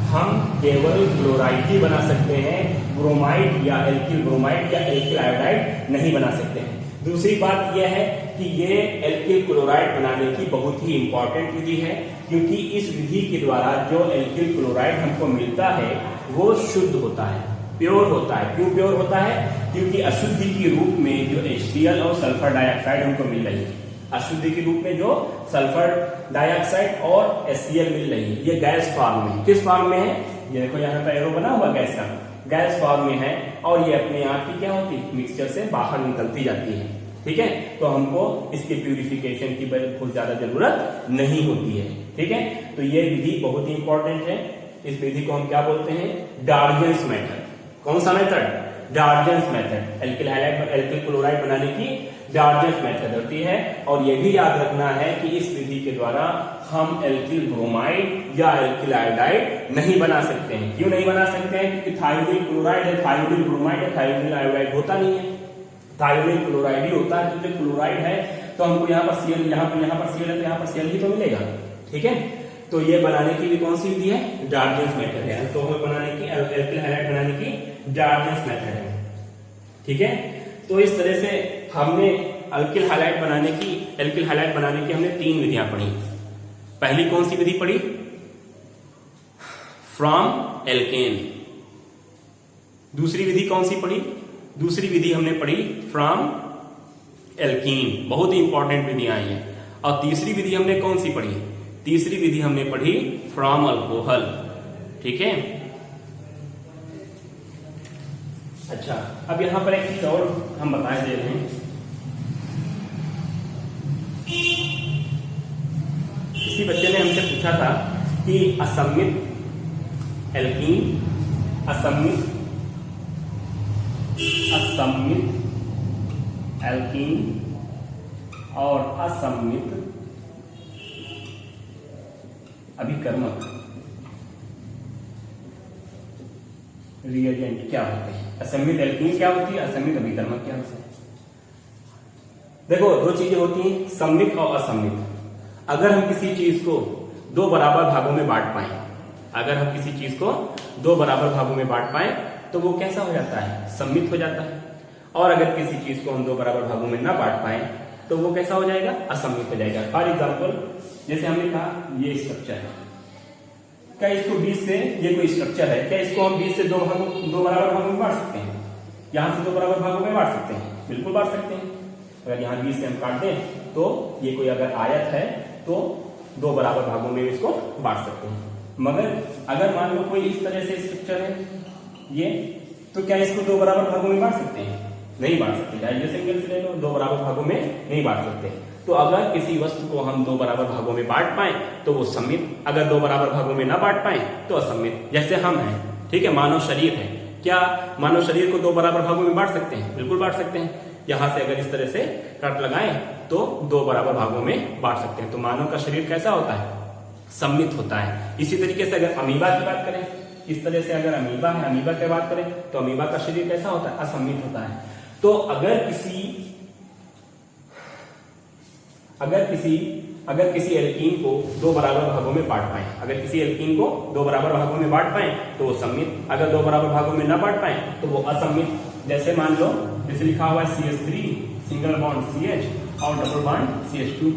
हम केवल क्लोराइड ही बना सकते हैं, ब्रोमाइड या एल्किल ब्रोमाइड या एल्किल आयोडाइड नहीं बना सकते हैं। दूसरी बात यह है कि ये एल्किल क्लोराइड बनाने की बहुत ही इंपॉर्टेंट विधि है, क्योंकि इस विधि के द्वारा जो एल्किल क्लोराइड हमको मिलता है वो शुद्ध होता है, प्योर होता है। क्यों प्योर होता है? क्योंकि अशुद्धि के रूप में जो HCl और सल्फर डाइऑक्साइड हमको मिल रही है, अशुद्धि के रूप में जो सल्फर डाइऑक्साइड और HCl मिल रही है, ये गैस फॉर्म में। किस फॉर्म में है? ये देखो यहाँ पर एरो बना हुआ गैस का, गैस फॉर्म में है, और ये अपने आप की क्या होती है? मिक्सचर से बाहर निकलती जाती है, ठीक है। तो हमको इसके प्यूरिफिकेशन की बहुत ज्यादा जरूरत नहीं होती है, ठीक है। तो ये विधि बहुत ही इंपॉर्टेंट है। इस विधि को हम क्या बोलते हैं? डार्जेंस मेथड। कौन सा method? डार्जेंस method. Alkyl highlight, alkyl chloride बनाने की डार्जेंस मेथड होती है। और यह भी याद रखना है कि इस विधि के द्वारा हम एल्किल ब्रोमाइड या एल्किल आयोडाइड नहीं बना सकते हैं। क्यों नहीं बना सकते हैं? क्योंकि थायोनिल क्लोराइड है, थायोनिल ब्रोमाइड या थायोनिल आयोडाइड होता नहीं है, थायोनिल क्लोराइड ही होता है। क्योंकि क्लोराइड है तो हमको यहाँ पर Cl, यहाँ पर Cl है तो यहाँ पर Cl ही तो मिलेगा, ठीक है। तो ये बनाने की भी कौन सी विधि है? डार्जेंस मेथड है। अल्कोहल बनाने की, एल्किल हाइलाइट बनाने की डार्जेंस मेथड है, ठीक है। तो इस तरह से हमने एल्किल हाइलाइट बनाने की हमने 3 विधियां पढ़ी। पहली कौन सी विधि पढ़ी? From alkane. दूसरी विधि कौन सी पढ़ी? दूसरी विधि हमने पढ़ी फ्रॉम एल्कीन। बहुत ही इंपॉर्टेंट विधियां आई हैं। और तीसरी विधि हमने कौन सी पढ़ी? तीसरी विधि हमने पढ़ी फ्रॉम अल्कोहल, ठीक है। अच्छा, अब यहां पर एक चीज और हम बता दे रहे हैं। किसी बच्चे ने हमसे पूछा था कि असम्मित एल्कीन, असम्मित एल्कीन और असम्मित अभिकर्मक रिएजेंट क्या होते हैं? असम्मित एल्कीन क्या होती है? असम्मित अभिकर्मक क्या होते हैं? देखो, 2 चीजें होती हैं, सम्मित और असम्मित। अगर हम किसी चीज को 2 बराबर भागों में बांट पाए, अगर हम किसी चीज को 2 बराबर भागों में बांट पाए तो वो कैसा हो जाता है? सम्मित हो जाता है। और अगर किसी चीज को हम 2 बराबर भागों में ना बांट पाए तो वो कैसा हो जाएगा? असम्मित हो जाएगा। फॉर एग्जाम्पल, जैसे हमने कहा ये स्ट्रक्चर है, क्या इसको 20 से, ये कोई स्ट्रक्चर है, क्या इसको हम 20 से 2 बराबर भागों में बांट सकते हैं? यहां से 2 बराबर भागों में बांट सकते हैं, बिल्कुल बांट सकते हैं। अगर यहाँ 20 से हम काट दें तो ये कोई अगर आयत है तो 2 बराबर भागों में इसको बांट सकते हैं। मगर अगर मान लो कोई इस तरह से स्ट्रक्चर है ये, तो क्या इसको 2 बराबर भागों में बांट सकते हैं? नहीं बांट सकते। चाहे सिंगल से ले लो, 2 बराबर भागों में नहीं बांट सकते। तो अगर किसी वस्तु को हम 2 बराबर भागों में बांट पाए तो वो सम्मित, अगर 2 बराबर भागों में ना बांट पाए तो असम्मित। जैसे हम हैं, ठीक है, मानव शरीर है, क्या मानव शरीर को 2 बराबर भागों में बांट सकते हैं? बिल्कुल बांट सकते हैं। यहां से अगर इस तरह से कट लगाएं तो 2 बराबर भागों में बांट सकते हैं। तो मानव का शरीर कैसा होता है? सम्मित होता है। इसी तरीके से अगर अमीबा की बात करें, इस तरह से अगर अमीबा है, अमीबा की बात करें तो अमीबा का शरीर कैसा होता है? असम्मित होता है। तो अगर किसी अगर किसी एल्कीन को दो बराबर भागों में बांट पाए, अगर किसी एल्कीन को दो बराबर भागों में बांट पाए तो वो सम्मित, अगर दो बराबर भागों में न बांट पाए तो वो असम्मित। जैसे मान लो जैसे लिखा हुआ है CH3 सिंगल बॉन्ड CH और डबल बॉन्ड CH2,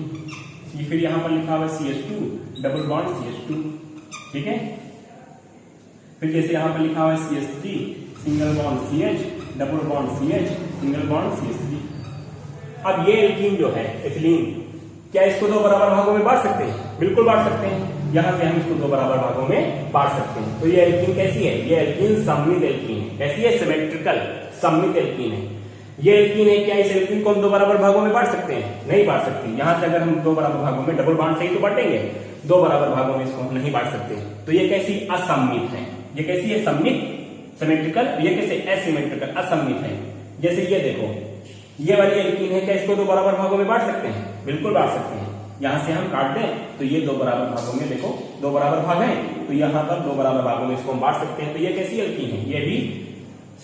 फिर यहां पर लिखा हुआ है CH2 डबल बॉन्ड CH2, ठीक है। फिर जैसे यहां पर लिखा हुआ है CH3 single bond CH double bond CH single bond CH3। अब ये एल्कीन जो है एथिलीन, क्या इसको दो बराबर भागों में बांट सकते हैं? बिल्कुल बांट सकते हैं। यहां से हम इसको दो बराबर भागों में बांट सकते हैं। तो ये एल्कीन कैसी है? ये एल्कीन सम्मित एल्कीन है। कैसी है? सिमेट्रिकल सम्मित एल्कीन है। ये एल्कीन है, क्या इस एल्कीन को हम दो बराबर भागों में बांट सकते हैं? नहीं बांट सकते। यहां से अगर हम दो बराबर भागों में डबल बॉन्ड से ही तो बांटेंगे, दो बराबर भागों में इसको हम नहीं बांट सकते। तो ये कैसी? असम्मित है। ये कैसी है? सम्मित सिमेट्रिकल। ये कैसे? एसिमेट्रिकल, असम्मित है। जैसे ये देखो, ये वाली एल्कीन है, क्या इसको दो बराबर भागों में बांट सकते हैं? बिल्कुल बांट सकते हैं। यहां से हम काट दें तो ये दो बराबर भागों में, देखो दो बराबर भाग हैं, तो यहां पर दो बराबर भागों में इसको हम बांट सकते हैं। तो ये कैसी एल्कीन है? ये भी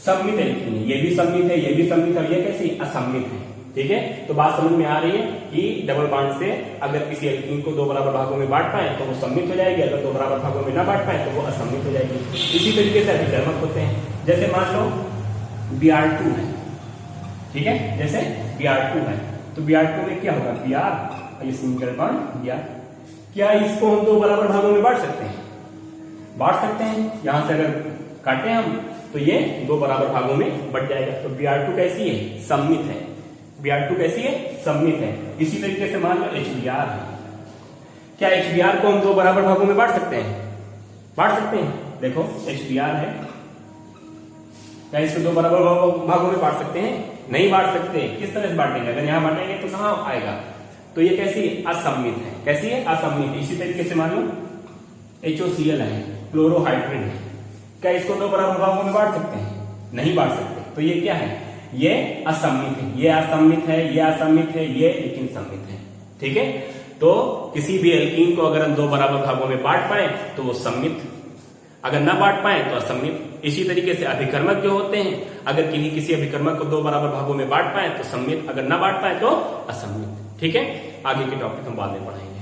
सम्मित एल्कीन है। ये भी सम्मित है, ये भी सम्मित है, ये कैसी? असम्मित है। ठीक है, तो बात समझ में आ रही है कि डबल बॉन्ड से अगर किसी एल्कीन को दो बराबर भागों में बांट पाए तो वो सम्मित हो जाएगी, अगर दो बराबर भागों में ना बांट पाए तो वो असम्मित हो जाएगी। इसी तरीके से अभिकर्मक होते हैं। जैसे मान लो Br2 है, ठीक है, जैसे Br2 है, तो Br2 में क्या होगा? Br, ये सिंगल बॉन्ड Br। क्या इसको हम दो बराबर भागों में बांट सकते हैं? बांट सकते हैं। यहां से अगर काटे हम तो ये दो बराबर भागों में बट जाएगा। तो Br2 कैसी है? सम्मित है। Br2 कैसी है? सम्मित है। इसी तरीके से मान लो HBr है। क्या HBr को हम दो बराबर भागों में बांट सकते हैं? बांट सकते हैं। देखो HBr है, क्या इसको दो बराबर भागों में बांट सकते हैं? नहीं बांट सकते। किस तरह से बांटेंगे? अगर यहां बांटेंगे तो कहां आएगा? तो ये कैसी? असम्मित है। कैसी है? असम्मित। इसी तरीके से मान लो HOCl है, क्लोरोहाइड्रिन है, क्या इसको दो बराबर भागों में बांट सकते हैं? नहीं बांट सकते। तो ये क्या है? ये असम्मित है। ये असम्मित है, ये असम्मित है, ये लेकिन सम्मित है। ठीक है, तो किसी भी एल्कीन को अगर हम दो बराबर भागों में बांट पाए तो वो सम्मित, अगर ना बांट पाए तो असम्मित। इसी तरीके से अभिकर्मक जो होते हैं, अगर किसी अभिकर्मक को दो बराबर भागों में बांट पाए तो सम्मित, अगर ना बांट पाए तो असम्मित। ठीक है, आगे के टॉपिक हम बाद में पढ़ेंगे।